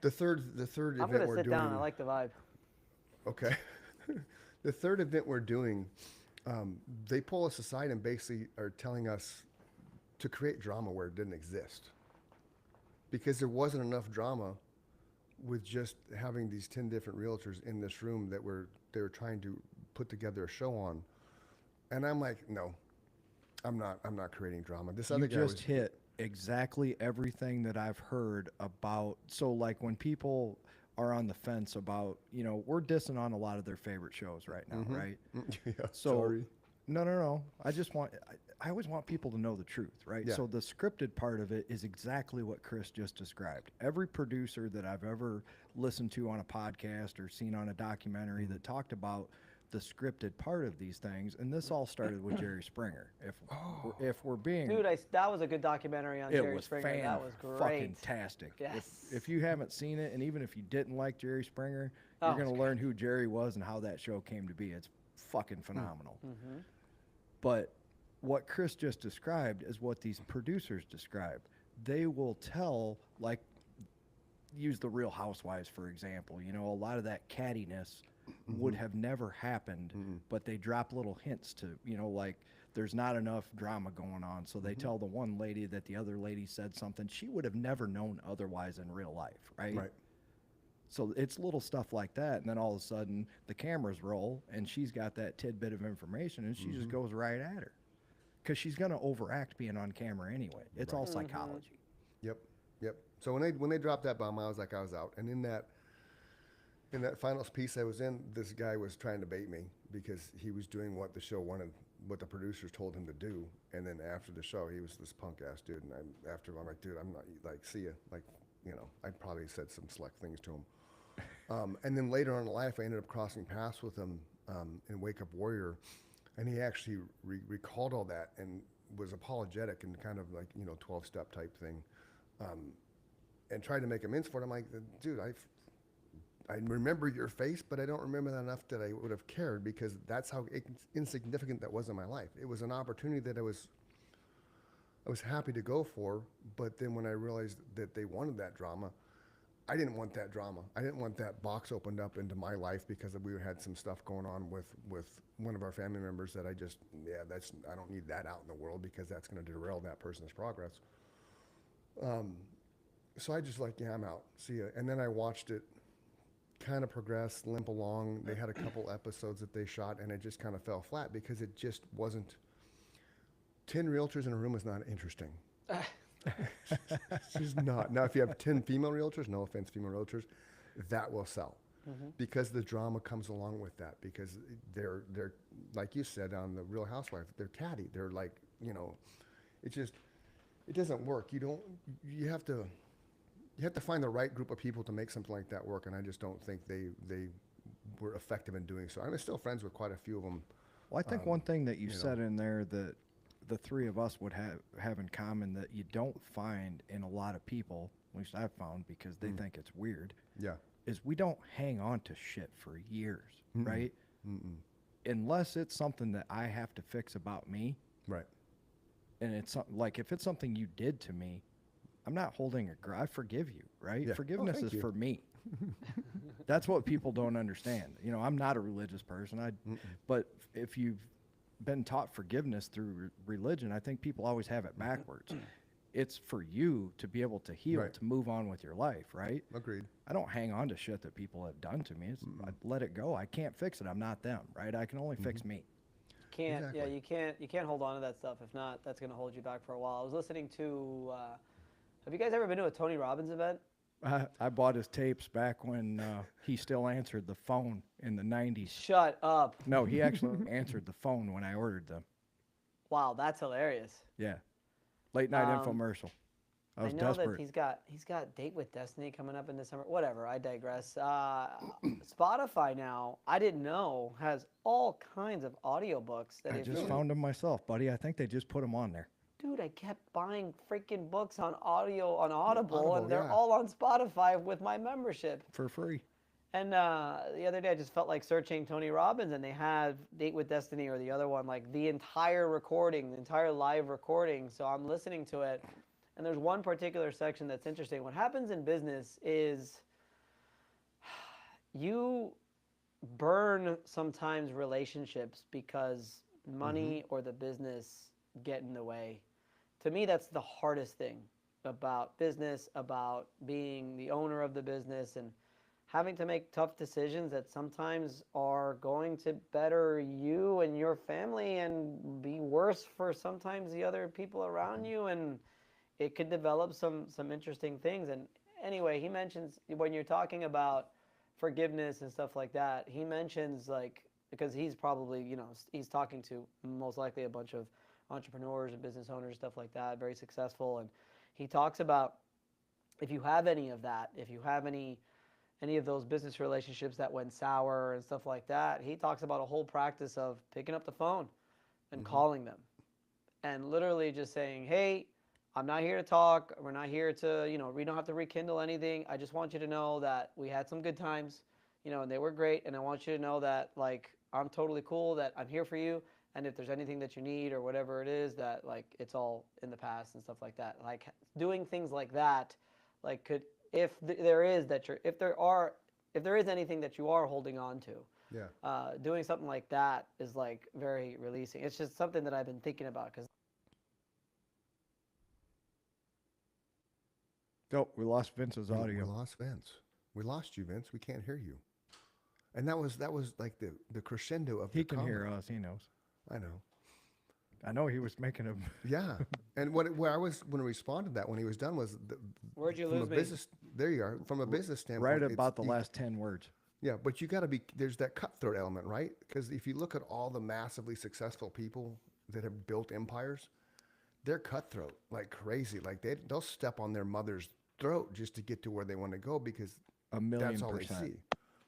The third I'm event gonna we're sit doing. down. I like the vibe. Okay. The third event we're doing, they pull us aside and basically are telling us to create drama where it didn't exist. Because there wasn't enough drama with just having these 10 different realtors in this room they were trying to put together a show on. And I'm like, no, I'm not creating drama. This other You guy just was, hit exactly everything that I've heard about. So, like, when people are on the fence about, you know, we're dissing on a lot of their favorite shows right now, right? yeah, So, sorry. no. I always want people to know the truth, right? Yeah. So the scripted part of it is exactly what Chris just described. Every producer that I've ever listened to on a podcast or seen on a documentary that talked about the scripted part of these things, and this all started with Jerry Springer. If we're being, Dude, that was a good documentary on it Jerry was Springer. That was great. fucking tastic. Yes. If you haven't seen it, and even if you didn't like Jerry Springer, Oh, you're it's gonna learn who Jerry was and how that show came to be. It's fucking phenomenal. Mm-hmm. But what Chris just described is what these producers described. They will tell, like, use the Real Housewives for example. You know, a lot of that cattiness would have never happened, but they drop little hints to, you know, like there's not enough drama going on, so they tell the one lady that the other lady said something she would have never known otherwise in real life, right? Right. So it's little stuff like that, and then all of a sudden the cameras roll, and she's got that tidbit of information, and she just goes right at her, because she's gonna overact being on camera anyway. It's all psychology. Yep. Yep. So when they dropped that bomb, I was like, I was out. And in that final piece I was in, this guy was trying to bait me because he was doing what the show wanted, what the producers told him to do. And then after the show, he was this punk ass dude. And I'm like, dude, I'm not, like, see ya. Like, you know, I probably said some select things to him. And then later on in life, I ended up crossing paths with him in Wake Up Warrior. And he actually recalled all that and was apologetic and kind of like, you know, 12-step type thing. And tried to make amends for it. I'm like, dude, I remember your face, but I don't remember that enough that I would have cared, because that's how insignificant that was in my life. It was an opportunity that I was happy to go for, but then when I realized that they wanted that drama, I didn't want that drama. I didn't want that box opened up into my life because we had some stuff going on with one of our family members that I don't need that out in the world, because that's going to derail that person's progress. So I just like, yeah, I'm out. See ya. And then I watched it kind of progress, limp along. They had a couple episodes that they shot, and it just kind of fell flat because it just wasn't. 10 realtors in a room is not interesting. It's just not. Now, if you have 10 female realtors, no offense, female realtors, that will sell. Because the drama comes along with that. Because they're like you said on the Real Housewives, they're catty. They're like, you know, it doesn't work. You have to find the right group of people to make something like that work, and I just don't think they were effective in doing so. I'm still friends with quite a few of them. Well, I think one thing that you know. said in there that the three of us would have in common that you don't find in a lot of people, at least I've found, because they think it's weird, Yeah. is we don't hang on to shit for years, right? Unless it's something that I have to fix about me, Right. and it's like if it's something you did to me, I'm not holding a grudge. I forgive you, right? Yeah. Forgiveness thank is you. for me. That's what people don't understand. You know, I'm not a religious person. But if you've been taught forgiveness through religion, I think people always have it backwards. It's for you to be able to heal, Right. to move on with your life, right? Agreed. I don't hang on to shit that people have done to me. I let it go. I can't fix it. I'm not them, right? I can only fix me. Yeah, Exactly. you can't hold on to that stuff. If not, that's going to hold you back for a while. I was listening to. Have you guys ever been to a Tony Robbins event? I bought his tapes back when he still answered the phone in the 90s. Shut up! No, he actually answered the phone when I ordered them. Wow, that's hilarious. Yeah. Late night infomercial. I was know desperate. that he's got Date with Destiny coming up in December. Whatever, I digress. Spotify now, I didn't know, has all kinds of audiobooks that I if just you- found them myself, buddy. I think they just put them on there. Dude, I kept buying freaking books on Audible, Audible, and they're yeah. all on Spotify with my membership. For free. And the other day, I just felt like searching Tony Robbins, and they had Date with Destiny or the other one, like the entire recording, the entire live recording. So I'm listening to it, and there's one particular section that's interesting. What happens in business is you burn sometimes relationships because money or the business get in the way. To me, that's the hardest thing about business, about being the owner of the business, and having to make tough decisions that sometimes are going to better you and your family and be worse for sometimes the other people around you, and it could develop some interesting things. And anyway, he mentions when you're talking about forgiveness and stuff like that, he mentions, like, because he's probably, you know, he's talking to most likely a bunch of entrepreneurs and business owners, stuff like that, very successful. And he talks about if you have any of that, if you have any any of those business relationships that went sour and stuff like that, he talks about a whole practice of picking up the phone and calling them and literally just saying, hey, I'm not here to talk. We're not here to, we don't have to rekindle anything. I just want you to know that we had some good times, and they were great. And I want you to know that, like, I'm totally cool, that I'm here for you. And if there's anything that you need or whatever it is, that, like, it's all in the past and stuff like that. Like, doing things like that, like, if there is anything that you are holding on to, Yeah. doing something like that is, like, very releasing. It's just something that I've been thinking about because. Oh, we lost Vince's We audio. lost Vince. We lost you, Vince. We can't hear you. And that was like the crescendo of He the can comment. hear us. He knows. I know. I know he was making a. Yeah. And where I was when I responded to that when he was done was Where'd you from lose a me? business. There you are. From a business standpoint, Right it's- about the you- last 10 words. Yeah, but you got to be. There's that cutthroat element, right? Because if you look at all the massively successful people that have built empires, they're cutthroat like crazy. Like they'll step on their mother's throat just to get to where they want to go because A million that's all they percent. see,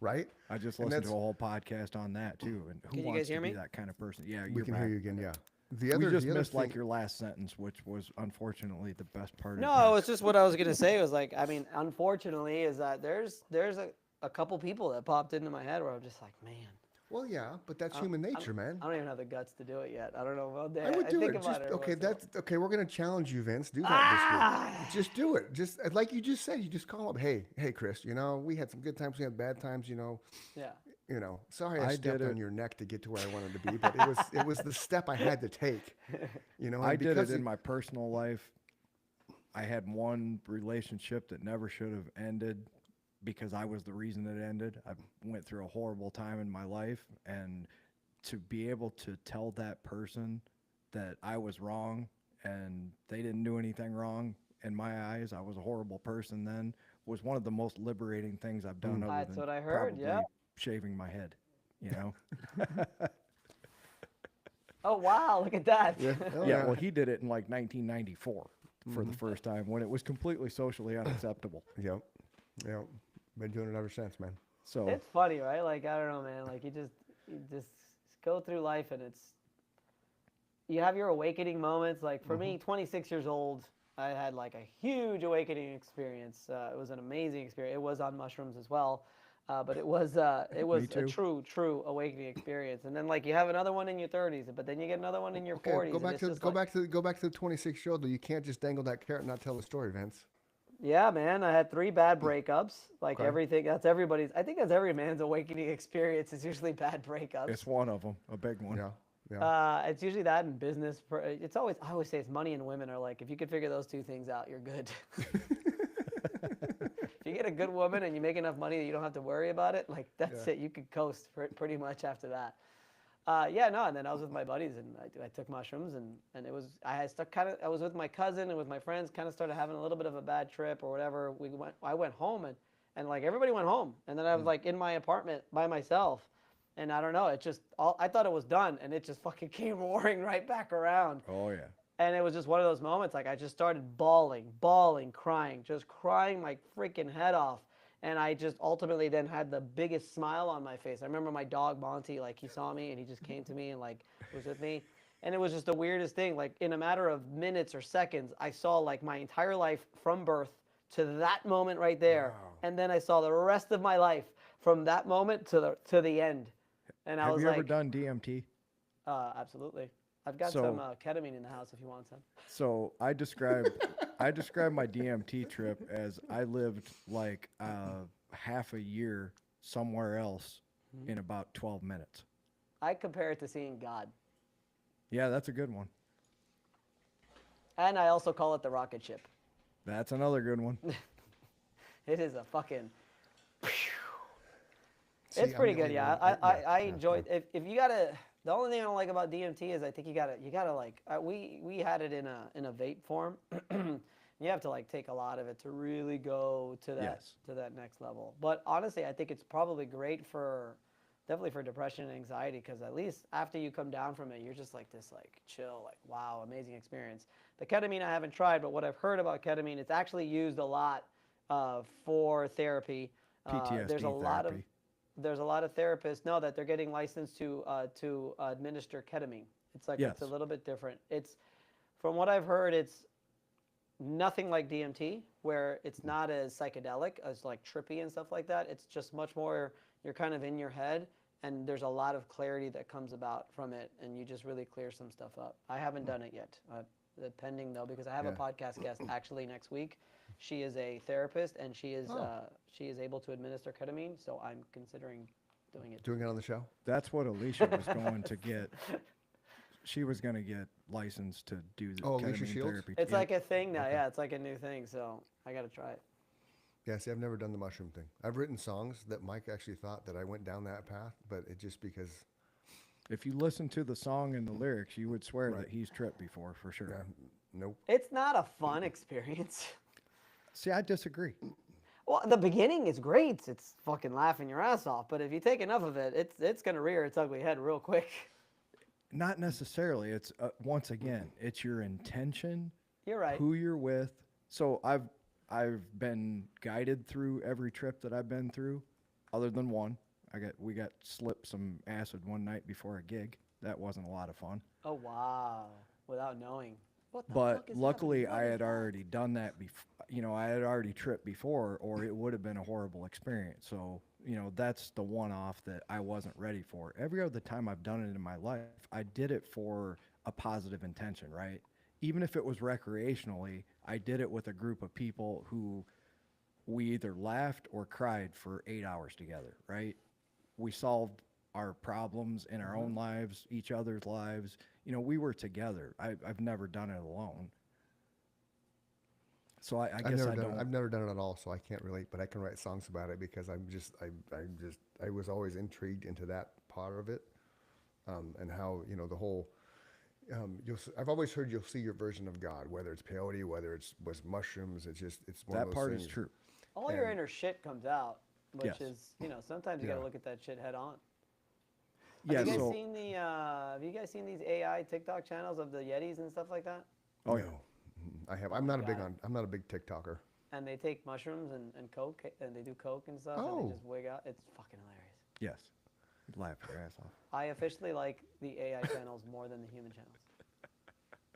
right? I just And listened to a that's- whole podcast on that too. And who Can you wants guys to hear be me? that kind of person? Yeah, We you're can back. hear you again. Yeah. We just missed like your last sentence, which was unfortunately the best part. No, of it's just what I was gonna say was like, I mean, unfortunately, is that there's a couple people that popped into my head where I'm just like, man, Well, yeah, but that's human nature, man. I don't even have the guts to do it yet. I don't know about that. I would do think it. about Just every okay. once in a while. That's okay. We're gonna challenge you, Vince. Do that this week. Just do it. Just like you just said. You just call up. Hey, Chris. We had some good times. We had bad times. Yeah. Sorry I I stepped did on it. your neck to get to where I wanted to be, but it was the step I had to take. And I did it because in my personal life. I had one relationship that never should have ended because I was the reason it ended. I went through a horrible time in my life, and to be able to tell that person that I was wrong and they didn't do anything wrong in my eyes, I was a horrible person then, was one of the most liberating things I've done. Other That's than what I heard, probably yeah. shaving my head, Oh wow, look at that. Oh, Yeah, well, he did it in like 1994 for Mm-hmm. the first time when it was completely socially unacceptable. Yep. Been doing it ever since, man. So It's funny, right? Like, I don't know, man. Like, you just go through life and you have your awakening moments. Like, for me, 26 years old, I had like a huge awakening experience. It was an amazing experience. It was on mushrooms as well. But it was a too. true awakening experience. And then like you have another one in your 30s, but then you get another one in your 40s. Go and back it's to just go like- back to the 26-year-old. You can't just dangle that carrot and not tell the story, Vince. Yeah, man. I had 3 bad breakups. Like Okay. everything. That's everybody's. I think that's every man's awakening experience. It's usually bad breakups. it's one of them, a big one. Yeah. It's usually that in business. It's always. I always say it's money and women are like. If you could figure those 2 things out, you're good. If you get a good woman and you make enough money that you don't have to worry about it, like that's it. You could coast pretty much after that. And then I was with my buddies and I took mushrooms and it was I was with my cousin and with my friends, kind of started having a little bit of a bad trip or whatever. I went home and like everybody went home, and then I was like in my apartment by myself, and I don't know, it just I thought it was done, and it just fucking came roaring right back around. Oh yeah. And it was just one of those moments, like I just started bawling, crying, just crying my freaking head off. And I just ultimately then had the biggest smile on my face. I remember my dog Monty, like he saw me and he just came to me and like was with me. And it was just the weirdest thing. Like in a matter of minutes or seconds, I saw like my entire life from birth to that moment right there. Wow. And then I saw the rest of my life from that moment to the end. And I Have was you like, ever done DMT? absolutely. I've got So- some ketamine in the house if you want some. So I described my DMT trip as I lived like half a year somewhere else in about 12 minutes. I compare it to seeing God. Yeah, that's a good one. And I also call it the rocket ship. That's another good one. It is a fucking. See, It's pretty I'm good, the yeah. only one- I enjoy it. If you gotta, the only thing I don't like about DMT is I think you gotta like we had it in a vape form. You have to like take a lot of it to really go to that Yes. to that next level. But honestly, I think it's probably great definitely for depression and anxiety, because at least after you come down from it, you're just like this like chill, like wow, amazing experience. The ketamine I haven't tried, but what I've heard about ketamine, it's actually used a lot for therapy. There's a PTSD lot of therapy. there's a lot of therapists know that they're getting licensed to administer ketamine. It's like it's a Yes. little bit different. It's from what I've heard, it's nothing like DMT, where it's not as psychedelic as like trippy and stuff like that. It's just much more, you're kind of in your head, and there's a lot of clarity that comes about from it, and you just really clear some stuff up. I haven't done it yet, pending though, because I have a Yeah. podcast guest actually next week. She is a therapist, and she is able to administer ketamine, so I'm considering doing it. Doing it on the show. That's what Alicia was going to get. She was going to get licensed to do the Oh, Alicia ketamine Shields? therapy. It's Yeah. like a thing now, yeah. It's like a new thing, so I got to try it. Yeah, see, I've never done the mushroom thing. I've written songs that Mike actually thought that I went down that path, but it just because, If you listen to the song and the lyrics, you would swear Right. that he's tripped before for sure. yeah, nope. It's not a fun experience. See, I disagree. Well, the beginning is great. It's fucking laughing your ass off. But if you take enough of it, it's gonna rear its ugly head real quick. Not necessarily. It's once again, it's your intention, You're right. who you're with. So I've been guided through every trip that I've been through, other than one. We got slipped some acid one night before a gig. That wasn't a lot of fun. Oh wow! Without knowing. What the But fuck is luckily, happening? I What had is that? already done that before. I had already tripped before, or it would have been a horrible experience. So, that's the one-off that I wasn't ready for. Every other time I've done it in my life, I did it for a positive intention, right? Even if it was recreationally, I did it with a group of people who we either laughed or cried for 8 hours together, right? We solved our problems in our own lives, each other's lives. We were together. I've never done it alone. So I guess I don't. I've never done it at all, so I can't relate. But I can write songs about it because I was always intrigued into that part of it, and how the whole. I've always heard you'll see your version of God, whether it's peyote, whether was mushrooms. It's one of That those part things. is true. All your and- inner shit comes out, which Yes. is sometimes you gotta Yeah. look at that shit head on. Yeah. Have you guys So. seen have you guys seen these AI TikTok channels of the Yetis and stuff like that? Oh yeah. No. I have. I'm not a big God. I'm not a big TikToker. And they take mushrooms and coke, and they do coke and stuff, and Oh. they just wig out. It's fucking hilarious. Yes. You'd laugh your ass off. I officially like the AI channels more than the human channels.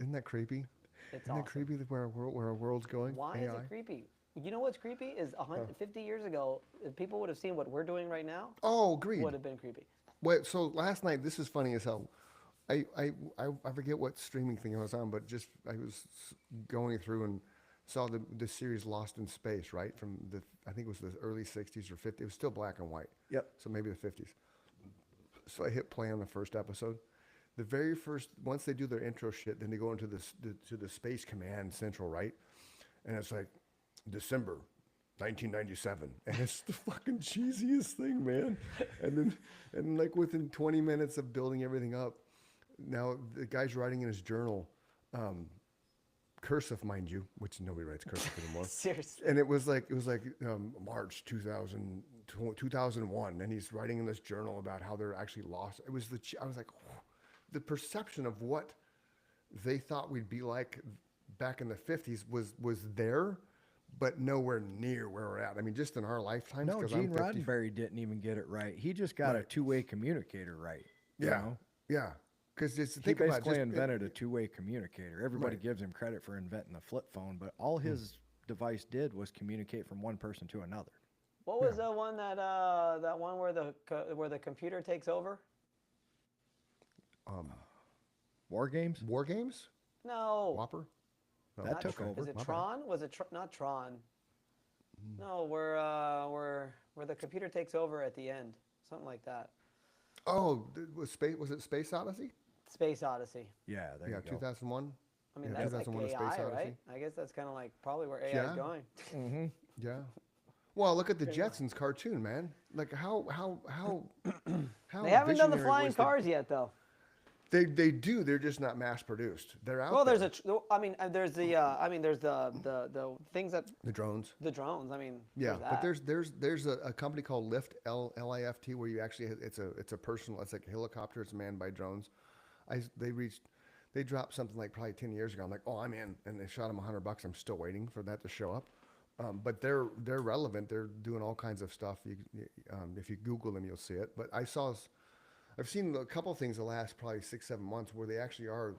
Isn't that creepy? It's Isn't awesome. that creepy that where our world's going? Why AI? is it creepy? You know what's creepy is 50 years ago, if people would have seen what we're doing right now, Oh, agreed. would have been creepy. Wait, so last night, this is funny as hell. I forget what streaming thing I was on, but just I was going through and saw the series Lost in Space, right? From I think it was the early 60s or 50s. It was still black and white. Yep. So maybe the 50s. So I hit play on the first episode. The very first, once they do their intro shit, then they go into to the Space Command Central, right? And it's like December 1997, and it's the fucking cheesiest thing, man. And like within 20 minutes of building everything up, now the guy's writing in his journal, cursive, mind you, which nobody writes cursive anymore. Seriously. And it was like March 2001, and he's writing in this journal about how they're actually lost. It was I was like, the perception of what they thought we'd be like back in the 50s was there, but nowhere near where we're at. I mean, just in our lifetimes. No, 'cause Gene I'm 50. Roddenberry didn't even get it right. He just got a Right. two-way communicator right. you Yeah, know? yeah. Because just He think about basically just, invented a two-way communicator. Everybody Right. gives him credit for inventing the flip phone, but all his device did was communicate from one person to another. What was the one that one where the computer takes over? War games? War Games, No. Whopper. No, That Not took Tr- over. Is it My bad. Tron? Was it not Tron? No, where the computer takes over at the end, something like that. Oh, was it Space Odyssey? Space Odyssey. Yeah, there Yeah, you go. 2001. I mean, Yeah, that's like 2001: A AI, Space right? Odyssey. I guess that's kind of like probably where AI is Yeah. going. Yeah. Well, look at the Jetsons cartoon, man. Like how They haven't done the visionary flying was the- cars yet, though. They do. They're just not mass produced. They're out Well, there. there's there's the things that The drones. the drones. I mean, Yeah, but that. there's a company called Lift Lift where you actually it's a personal, it's like a helicopter. It's manned by drones. They dropped something like probably 10 years ago. I'm like, oh, I'm in, and they shot them $100. I'm still waiting for that to show up. But they're relevant. They're doing all kinds of stuff. If you Google them, you'll see it. But I've seen a couple things the last probably 6 7 months where they actually are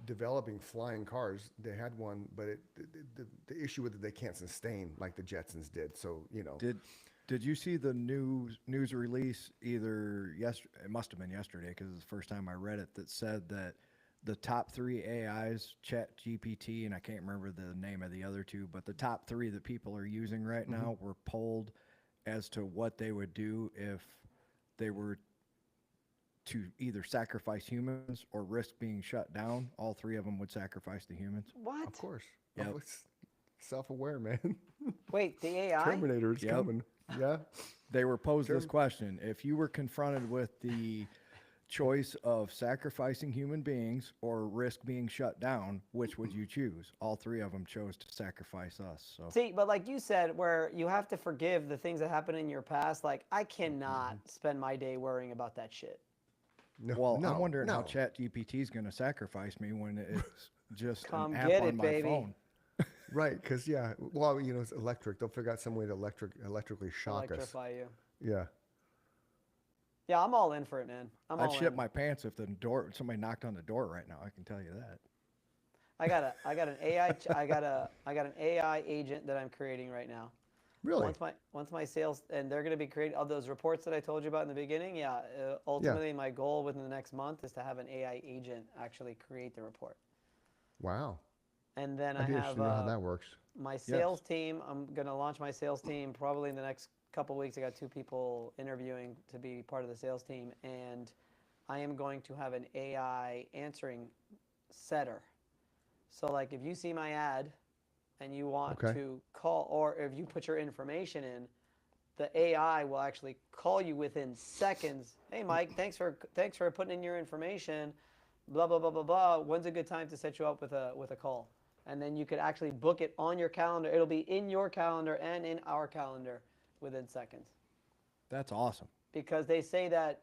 developing flying cars. They had one, but the issue with it, they can't sustain like the Jetsons did. So Did you see the news release either yesterday? It must have been yesterday because it's the first time I read it. That said that the top 3 AIs, Chat GPT, and I can't remember the name of the other 2, but the top 3 that people are using right now were polled as to what they would do if they were to either sacrifice humans or risk being shut down. All 3 of them would sacrifice the humans. What? of course, Yep. oh, it's self-aware, man. Wait, the AI? Terminator's Yep. coming. Yeah. They were posed this question: if you were confronted with the choice of sacrificing human beings or risk being shut down, which would you choose? All 3 of them chose to sacrifice us. So See, but like you said, where you have to forgive the things that happened in your past, like I cannot spend my day worrying about that shit. No, well, no, I'm wondering how no. ChatGPT is going to sacrifice me when it's just Come an app get on it, my baby. phone. Right, because well, it's electric. They'll figure out some way to electrically shock us. Electrify you. Yeah. Yeah, I'm all in for it, man. I'm I'd all shit in. my pants if somebody knocked on the door right now. I can tell you that. I got an AI I got an AI agent that I'm creating right now. Really? Once my sales, and they're going to be creating all those reports that I told you about in the beginning. Yeah, ultimately my goal within the next month is to have an AI agent actually create the report. Wow. And then I'd be I interested have to know how that works. my sales team. I'm going to launch my sales team probably in the next couple weeks. I got 2 people interviewing to be part of the sales team, and I am going to have an AI answering setter. So like if you see my ad and you want Okay. to call, or if you put your information in, the AI will actually call you within seconds. Hey Mike, thanks for putting in your information. Blah blah blah blah blah. When's a good time to set you up with a call? And then you could actually book it on your calendar. It'll be in your calendar and in our calendar within seconds. That's awesome. Because they say that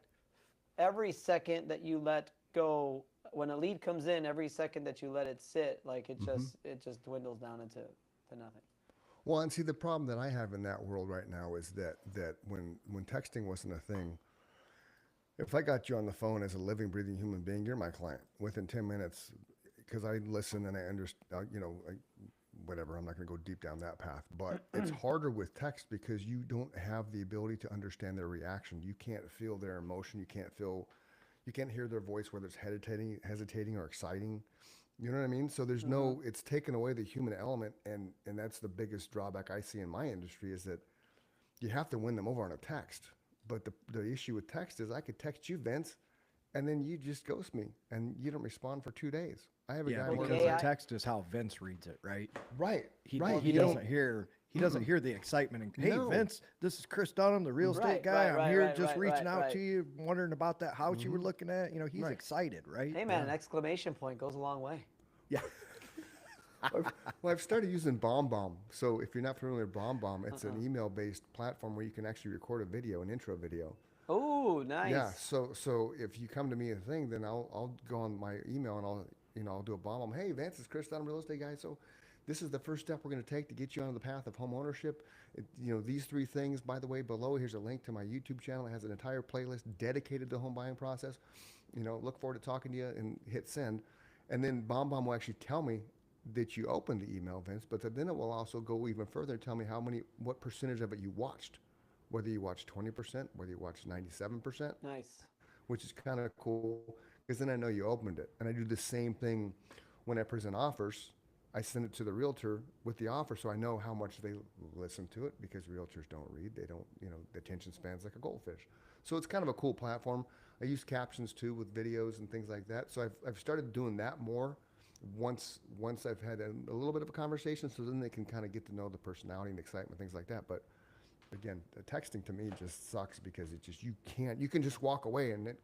every second that you let go, when a lead comes in, every second that you let it sit, like it just dwindles down into nothing. Well, and see, the problem that I have in that world right now is that when texting wasn't a thing, if I got you on the phone as a living, breathing human being, you're my client within 10 minutes, because I listen and I understand, whatever. I'm not going to go deep down that path, but it's harder with text because you don't have the ability to understand their reaction. You can't feel their emotion. You can't hear their voice, whether it's hesitating or exciting. You know what I mean? So there's it's taken away the human element, and that's the biggest drawback I see in my industry is that you have to win them over on a text. But the issue with text is I could text you, Vince, and then you just ghost me, and you don't respond for 2 days. I have a guy Because working the text is how Vince reads it, right? right. He He doesn't hear the excitement. And, hey, No. Vince, this is Chris Dunham, the real estate Right, guy. right, I'm here right, just right, reaching right, out right. to you, wondering about that house you were looking at. He's Right. excited, right? Hey man, an exclamation point goes a long way. Yeah. Well, I've started using BombBomb. So if you're not familiar with BombBomb, it's an email-based platform where you can actually record a video, an intro video. Oh, nice. Yeah. So if you come to me a thing, then I'll go on my email and I'll do a BombBomb. Hey, Vance, it's Chris Dunn, real estate guy. So this is the first step we're going to take to get you on the path of home ownership. These 3 things. By the way, below here's a link to my YouTube channel. It has an entire playlist dedicated to the home buying process. Look forward to talking to you, and hit send. And then BombBomb will actually tell me that you opened the email, Vince, but then it will also go even further and tell me what percentage of it you watched, whether you watched 20%, whether you watched 97%, Nice. which is kind of cool because then I know you opened it. And I do the same thing when I present offers. I send it to the realtor with the offer so I know how much they listen to it, because realtors don't read. They don't, the attention span's like a goldfish. So it's kind of a cool platform. I use captions too with videos and things like that. So I've started doing that more once I've had a little bit of a conversation, so then they can kind of get to know the personality and excitement, things like that. But again, the texting to me just sucks because you can just walk away and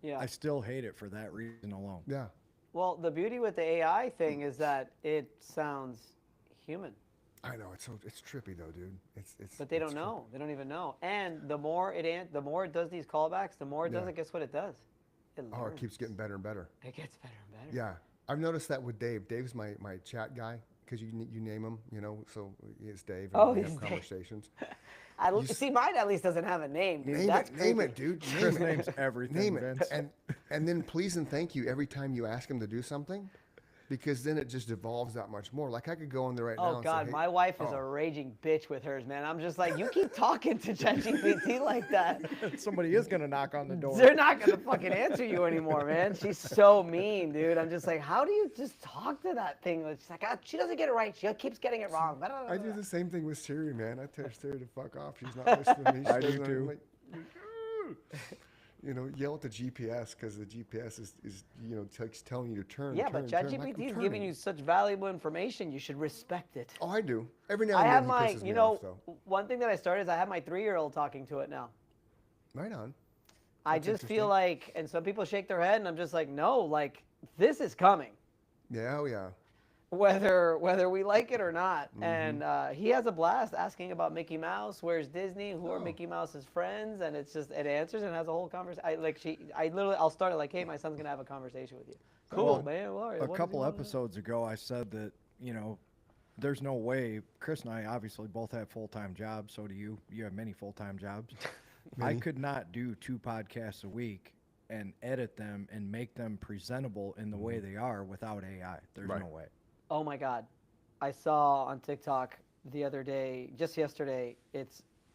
Yeah. I still hate it for that reason alone. yeah. Well, the beauty with the AI thing is that it sounds human. I know it's trippy though, dude. It's But they don't it's know. They don't even know. And the more it does these callbacks, the more it does Yeah. it. Guess what it does? It Oh, learns. it keeps getting better and better. It gets better and better. Yeah, I've noticed that with Dave. Dave's my chat guy, because you name him, you know. So it's Dave, and Oh, we he's have Dave. conversations. See, mine at least doesn't have a name, dude. Name That's it, name it, creepy. dude. Chris Name it. names everything, Name it, Vince. and then please and thank you every time you ask him to do something, because then it just evolves that much more. Like I could go in there right now. Oh and God, say, hey, my wife is oh, a raging bitch with hers, man. I'm just like, you keep talking to ChatGPT like that. Somebody is gonna knock on the door. They're not gonna fucking answer you anymore, man. She's so mean, dude. I'm just like, how do you just talk to that thing? She's like, she doesn't get it right. She keeps getting it wrong. I do the same thing with Siri, man. I tell Siri to fuck off. She's not listening to me. She I do doesn't- I'm too. like, you know, yell at the GPS because the GPS is you know telling you to turn. Yeah, turn, but turn. Like, ChatGPT I'm is giving turning. you such valuable information. You should respect it. Oh, I do. Every now I and have then my, he pisses you me know, off, though. one thing that I started is I have my 3-year-old talking to it now. Right on. I That's just feel interesting. like, and some people shake their head, and I'm just like, no, like this is coming, Yeah, oh yeah. whether we like it or not. Mm-hmm. And he has a blast asking about Mickey Mouse, where's Disney, who are Oh. Mickey Mouse's friends, and it answers and has a whole conversation. I'll start it like, hey, my son's gonna have a conversation with you. Cool, Well, man. Well, all right, A what does he couple wanna know? episodes ago, I said that, you know, there's no way. Chris and I obviously both have full-time jobs. So do you. You have many full-time jobs. I could not do 2 podcasts a week and edit them and make them presentable in the way they are without AI. There's Right. no way. Oh my God. I saw on TikTok the other day, just yesterday,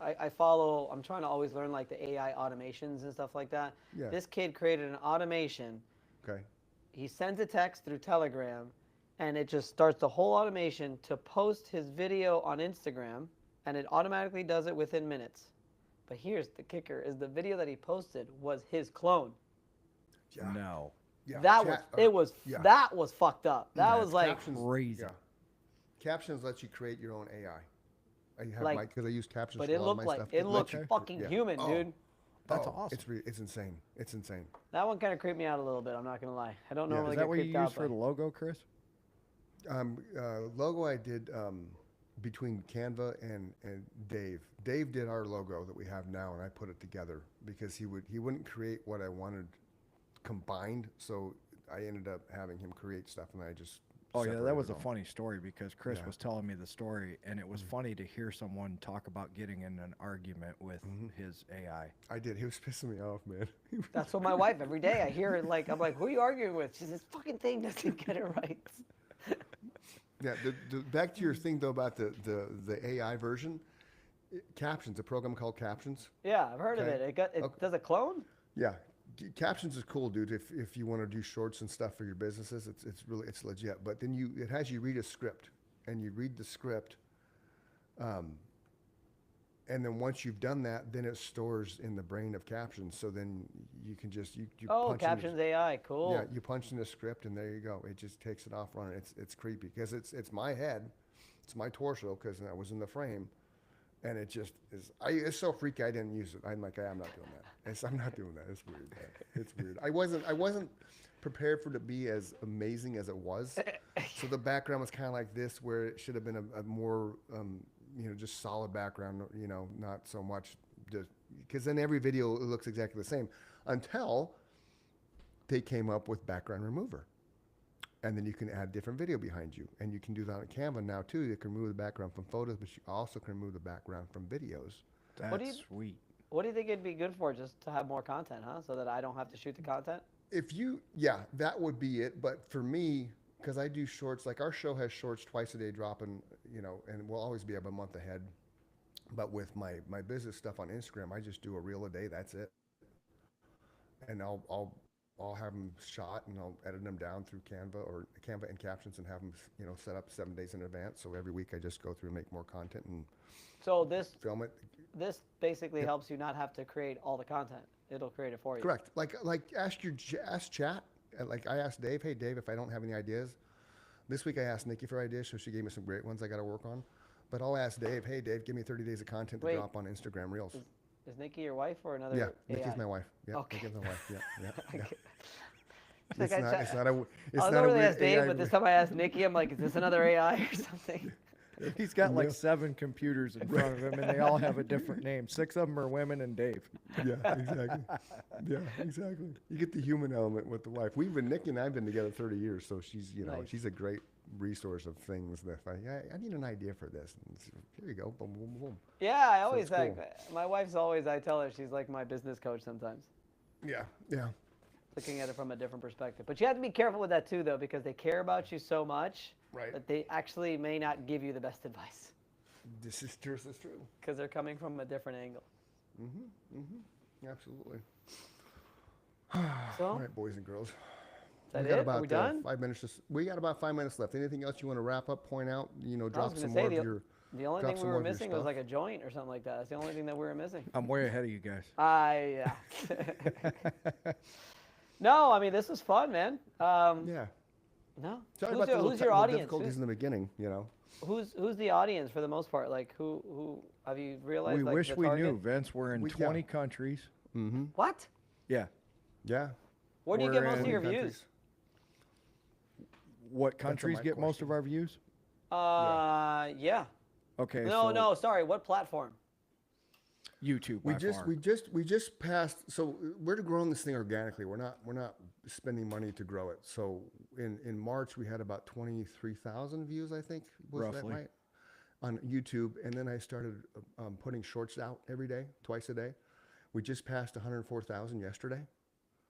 I follow, I'm trying to always learn like the AI automations and stuff like that. Yeah. This kid created an automation. Okay. He sends a text through Telegram and it just starts the whole automation to post his video on Instagram, and it automatically does it within minutes. But here's the kicker, is the video that he posted was his clone. Yeah. No. Yeah. yeah. That was fucked up. That Yeah, was like, captions, crazy. Yeah. Captions lets you create your own AI. I have Like, because I use captions. but for a it lot of looked my like, stuff. it lets looked you- fucking yeah. human, Oh, dude. That's oh, awesome. It's insane. It's insane. That one kind of creeped me out a little bit. I'm not gonna lie. I don't Yeah. normally Is that get what you creeped use out for by. the logo, Chris? Logo I did between Canva and Dave. Dave did our logo that we have now, and I put it together because he wouldn't create what I wanted combined, so I ended up having him create stuff, and I just. Oh yeah, that separated was a them. funny story because Chris Yeah. was telling me the story, and it was funny to hear someone talk about getting in an argument with his AI. I did. He was pissing me off, man. That's what my wife every day. I hear it like I'm like, who are you arguing with? She says, "This fucking thing doesn't get it right." Yeah, back to your thing though about the AI version, Captions, a program called Captions. Yeah, I've heard of Okay. it. It Okay. does it clone? Yeah, Captions is cool, dude. If you want to do shorts and stuff for your businesses, it's really legit. But then it has you read a script, and you read the script, and then once you've done that, then it stores in the brain of Captions. So then you can just you Oh, punch in the- Captions AI, cool. Yeah, you punch in the script, and there you go. It just takes it off running. It's creepy because it's my head, it's my torso because I was in the frame, and it just is. It's so freaky. I didn't use it. I'm like, I'm not doing that. I'm not doing that. It's weird. Man. It's weird. I wasn't prepared for it to be as amazing as it was. So the background was kind of like this, where it should have been a more just solid background. Not so much just because then every video looks exactly the same until they came up with background remover. And then you can add different video behind you. And you can do that on Canva now too. You can remove the background from photos, but you also can remove the background from videos. What do That's you- sweet. What do you think it'd be good for? Just to have more content, huh? So that I don't have to shoot the content? That would be it. But for me, because I do shorts, like our show has shorts twice a day dropping, and we'll always be up a month ahead. But with my business stuff on Instagram, I just do a reel a day. That's it. And I'll have them shot and I'll edit them down through Canva and Captions and have them, set up 7 days in advance. So every week I just go through and make more content and So this film it. basically Yep. helps you not have to create all the content. It'll create it for you. Correct. Like ask chat. Like I asked Dave, hey Dave, if I don't have any ideas. This week I asked Nikki for ideas, so she gave me some great ones I got to work on. But I'll ask Dave, hey Dave, give me 30 days of content to Wait. drop on Instagram Reels. Is Nikki your wife or another? Yeah, AI? Nikki's my wife. Yeah, Okay. Nikki's my wife. Yeah. Okay. It's Like not. It's not a. It's I was not a normally weird ask Dave, AI but this time I asked Nikki. I'm like, is this another AI or something? He's got like Yeah. 7 computers in front of him, and they all have a different name. 6 of them are women and Dave. Yeah, exactly. Yeah, exactly. You get the human element with the wife. Nikki and I've been together 30 years, so she's, Nice. she's a great resource of things that I need an idea for this. And here you go, boom, boom, boom. Yeah, I So always it's like cool. my wife's always. I tell her she's like my business coach sometimes, Yeah, yeah, looking at it from a different perspective. But you have to be careful with that too, though, because they care about you so much Right. that they actually may not give you the best advice this is true. This is true. because they're coming from a different angle. Absolutely. So, All right, boys and girls. is that We got it? about Are we done? 5 minutes. We got about 5 minutes left. Anything else you want to wrap up? Point out? You know, I was drop going some to say more of your. the only drop thing some we more were of your missing was stuff. like a joint or something like that. That's the only thing that we were missing. I'm way ahead of you guys. Yeah. No, I mean this was fun, man. Yeah. No. Sorry Who's about the your, little who's your technical audience? difficulties in the beginning. You know. Who's the audience for the most part? Like who have you realized? We like, wish the we target? knew, Vince. We're in We- yeah. 20 countries. What? Yeah. Yeah. Where do you We're get most of in your Countries. views? What countries my get most question. of our views? Yeah. Okay. No, so no, sorry. What platform? YouTube. We by just far. we just passed. So we're growing this thing organically. We're not spending money to grow it. So in March we had about 23,000 views. I think was that Roughly. right? On YouTube, and then I started putting shorts out every day, twice a day. We just passed 104,000 yesterday.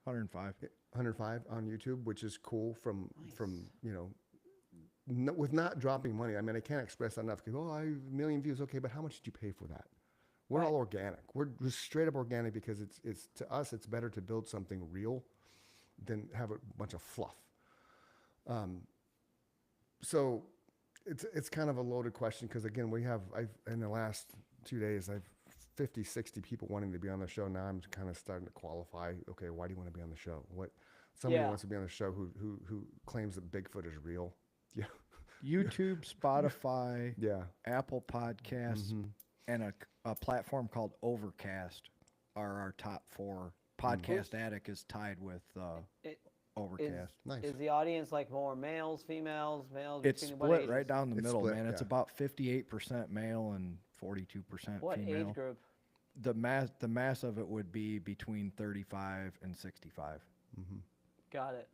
105. 105 on YouTube, which is cool from you know, with not dropping money. I mean, I can't express that enough. Oh, I have a million views. Okay, but how much did you pay for that? We're all organic. We're straight up organic because it's to us it's better to build something real than have a bunch of fluff. So it's kind of a loaded question because again I've in the last 2 days I've 50, 60 people wanting to be on the show. Now I'm kind of starting to qualify. Okay, why do you want to be on the show? What somebody Yeah. wants to be on the show who claims that Bigfoot is real. Yeah, YouTube, Spotify, yeah. Apple Podcasts, and a platform called Overcast are our top 4. Podcast Addict is tied with It- Overcast. Nice. Is the audience like more males, females, males? It's between what split ages? right down the It's middle, split, man. It's yeah. about 58% male and 42% What female. age group? The mass of it would be between 35 and 65. Got it.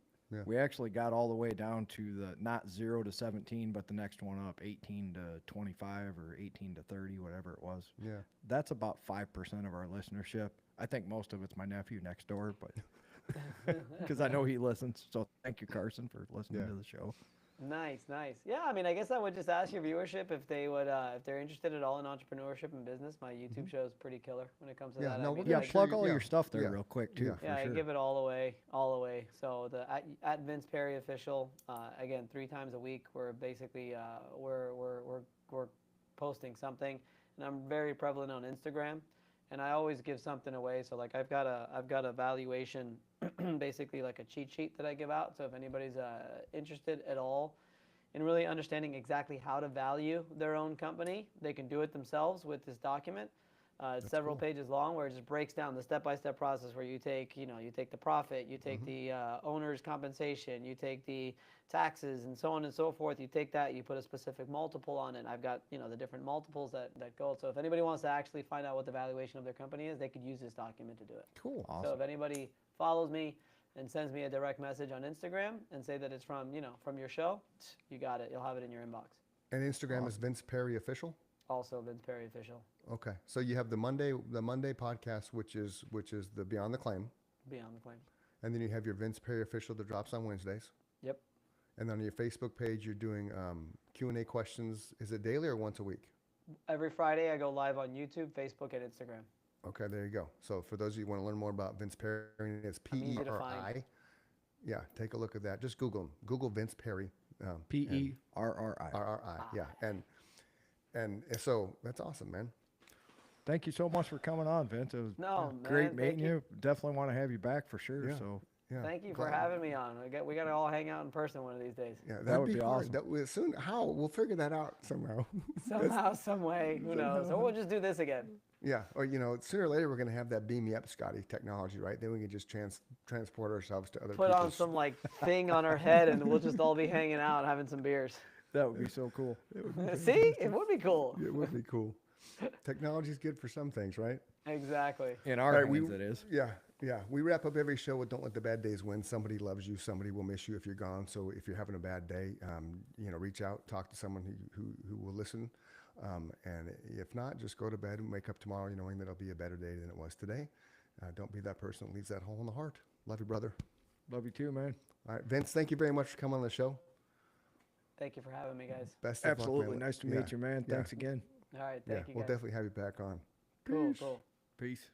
We actually got all the way down to the not 0 to 17, but the next one up, 18 to 25 or 18 to 30, whatever it was. Yeah. That's about 5% of our listenership. I think most of it's my nephew next door, but because I know he listens. So thank you, Carson, for listening Yeah. to the show. Nice, nice. Yeah, I mean, I guess I would just ask your viewership if they would, if they're interested at all in entrepreneurship and business. My YouTube show is pretty killer when it comes to Yeah, that. no, I we're mean, gonna Yeah, like, sure plug you- all yeah, your stuff there yeah. real quick, too. Yeah. for yeah, I sure. give it all away, all away. So the at Vince Perry official, again, 3 times a week. We're basically we're posting something, and I'm very prevalent on Instagram, and I always give something away. So like I've got a valuation, basically like a cheat sheet that I give out. So if anybody's interested at all in really understanding exactly how to value their own company, they can do it themselves with this document. It's several pages long where it just breaks down the step-by-step process where you take the profit, you take the owner's compensation, you take the taxes and so on and so forth. You take that, you put a specific multiple on it. I've got, the different multiples that go. So if anybody wants to actually find out what the valuation of their company is, they could use this document to do it. Cool. So if anybody follows me and sends me a direct message on Instagram and say that it's from your show, you got it. You'll have it in your inbox. And Instagram is Vince Perry Official. Also, Vince Perry official. Okay, so you have the Monday podcast, which is the Beyond the Claim, Beyond the Claim. and then you have your Vince Perry Official that drops on Wednesdays, Yep. and then on your Facebook page you're doing Q&A questions. Is it daily or once a week? Every Friday I go live on YouTube, Facebook, and Instagram. Okay, there you go. So for those of you who want to learn more about Vince Perry, it's easy to P-E-R-I. find. Yeah, take a look at that. Just Google him. Google Vince Perry. Perri. R-R-I. Yeah, and so that's awesome, man. Thank you so much for coming on, Vince. It was No, great man, meeting thank you. Definitely want to have you back for sure. Yeah. So Yeah. Thank you for glad- having me on. We got to all hang out in person one of these days. Yeah, That would be hard. awesome. That will soon. How we'll figure that out somehow. Somehow, some way, who knows? Or we'll just do this again. Yeah, or sooner or later we're gonna have that beam me up, Scotty technology, right? Then we can just transport ourselves to other. Put on people's- some like thing on our head, and we'll just all be hanging out, having some beers. that would be so cool. See, it would be cool. It would be cool. Technology's good for some things, right? Exactly. In our All right, hands, it is. Yeah, Yeah, we wrap up every show with "Don't let the bad days win." Somebody loves you. Somebody will miss you if you're gone. So if you're having a bad day, reach out, talk to someone who will listen. And if not, just go to bed and wake up tomorrow knowing that it'll be a better day than it was today. Don't be that person that leaves that hole in the heart. Love you, brother. Love you too, man. All right, Vince, thank you very much for coming on the show. Thank you for having me, guys. Best of luck, Absolutely. man. Nice to Yeah, meet you, man. yeah. Thanks again. All right, Yeah, thank you, we'll guys. definitely have you back on. Cool, cool. Peace.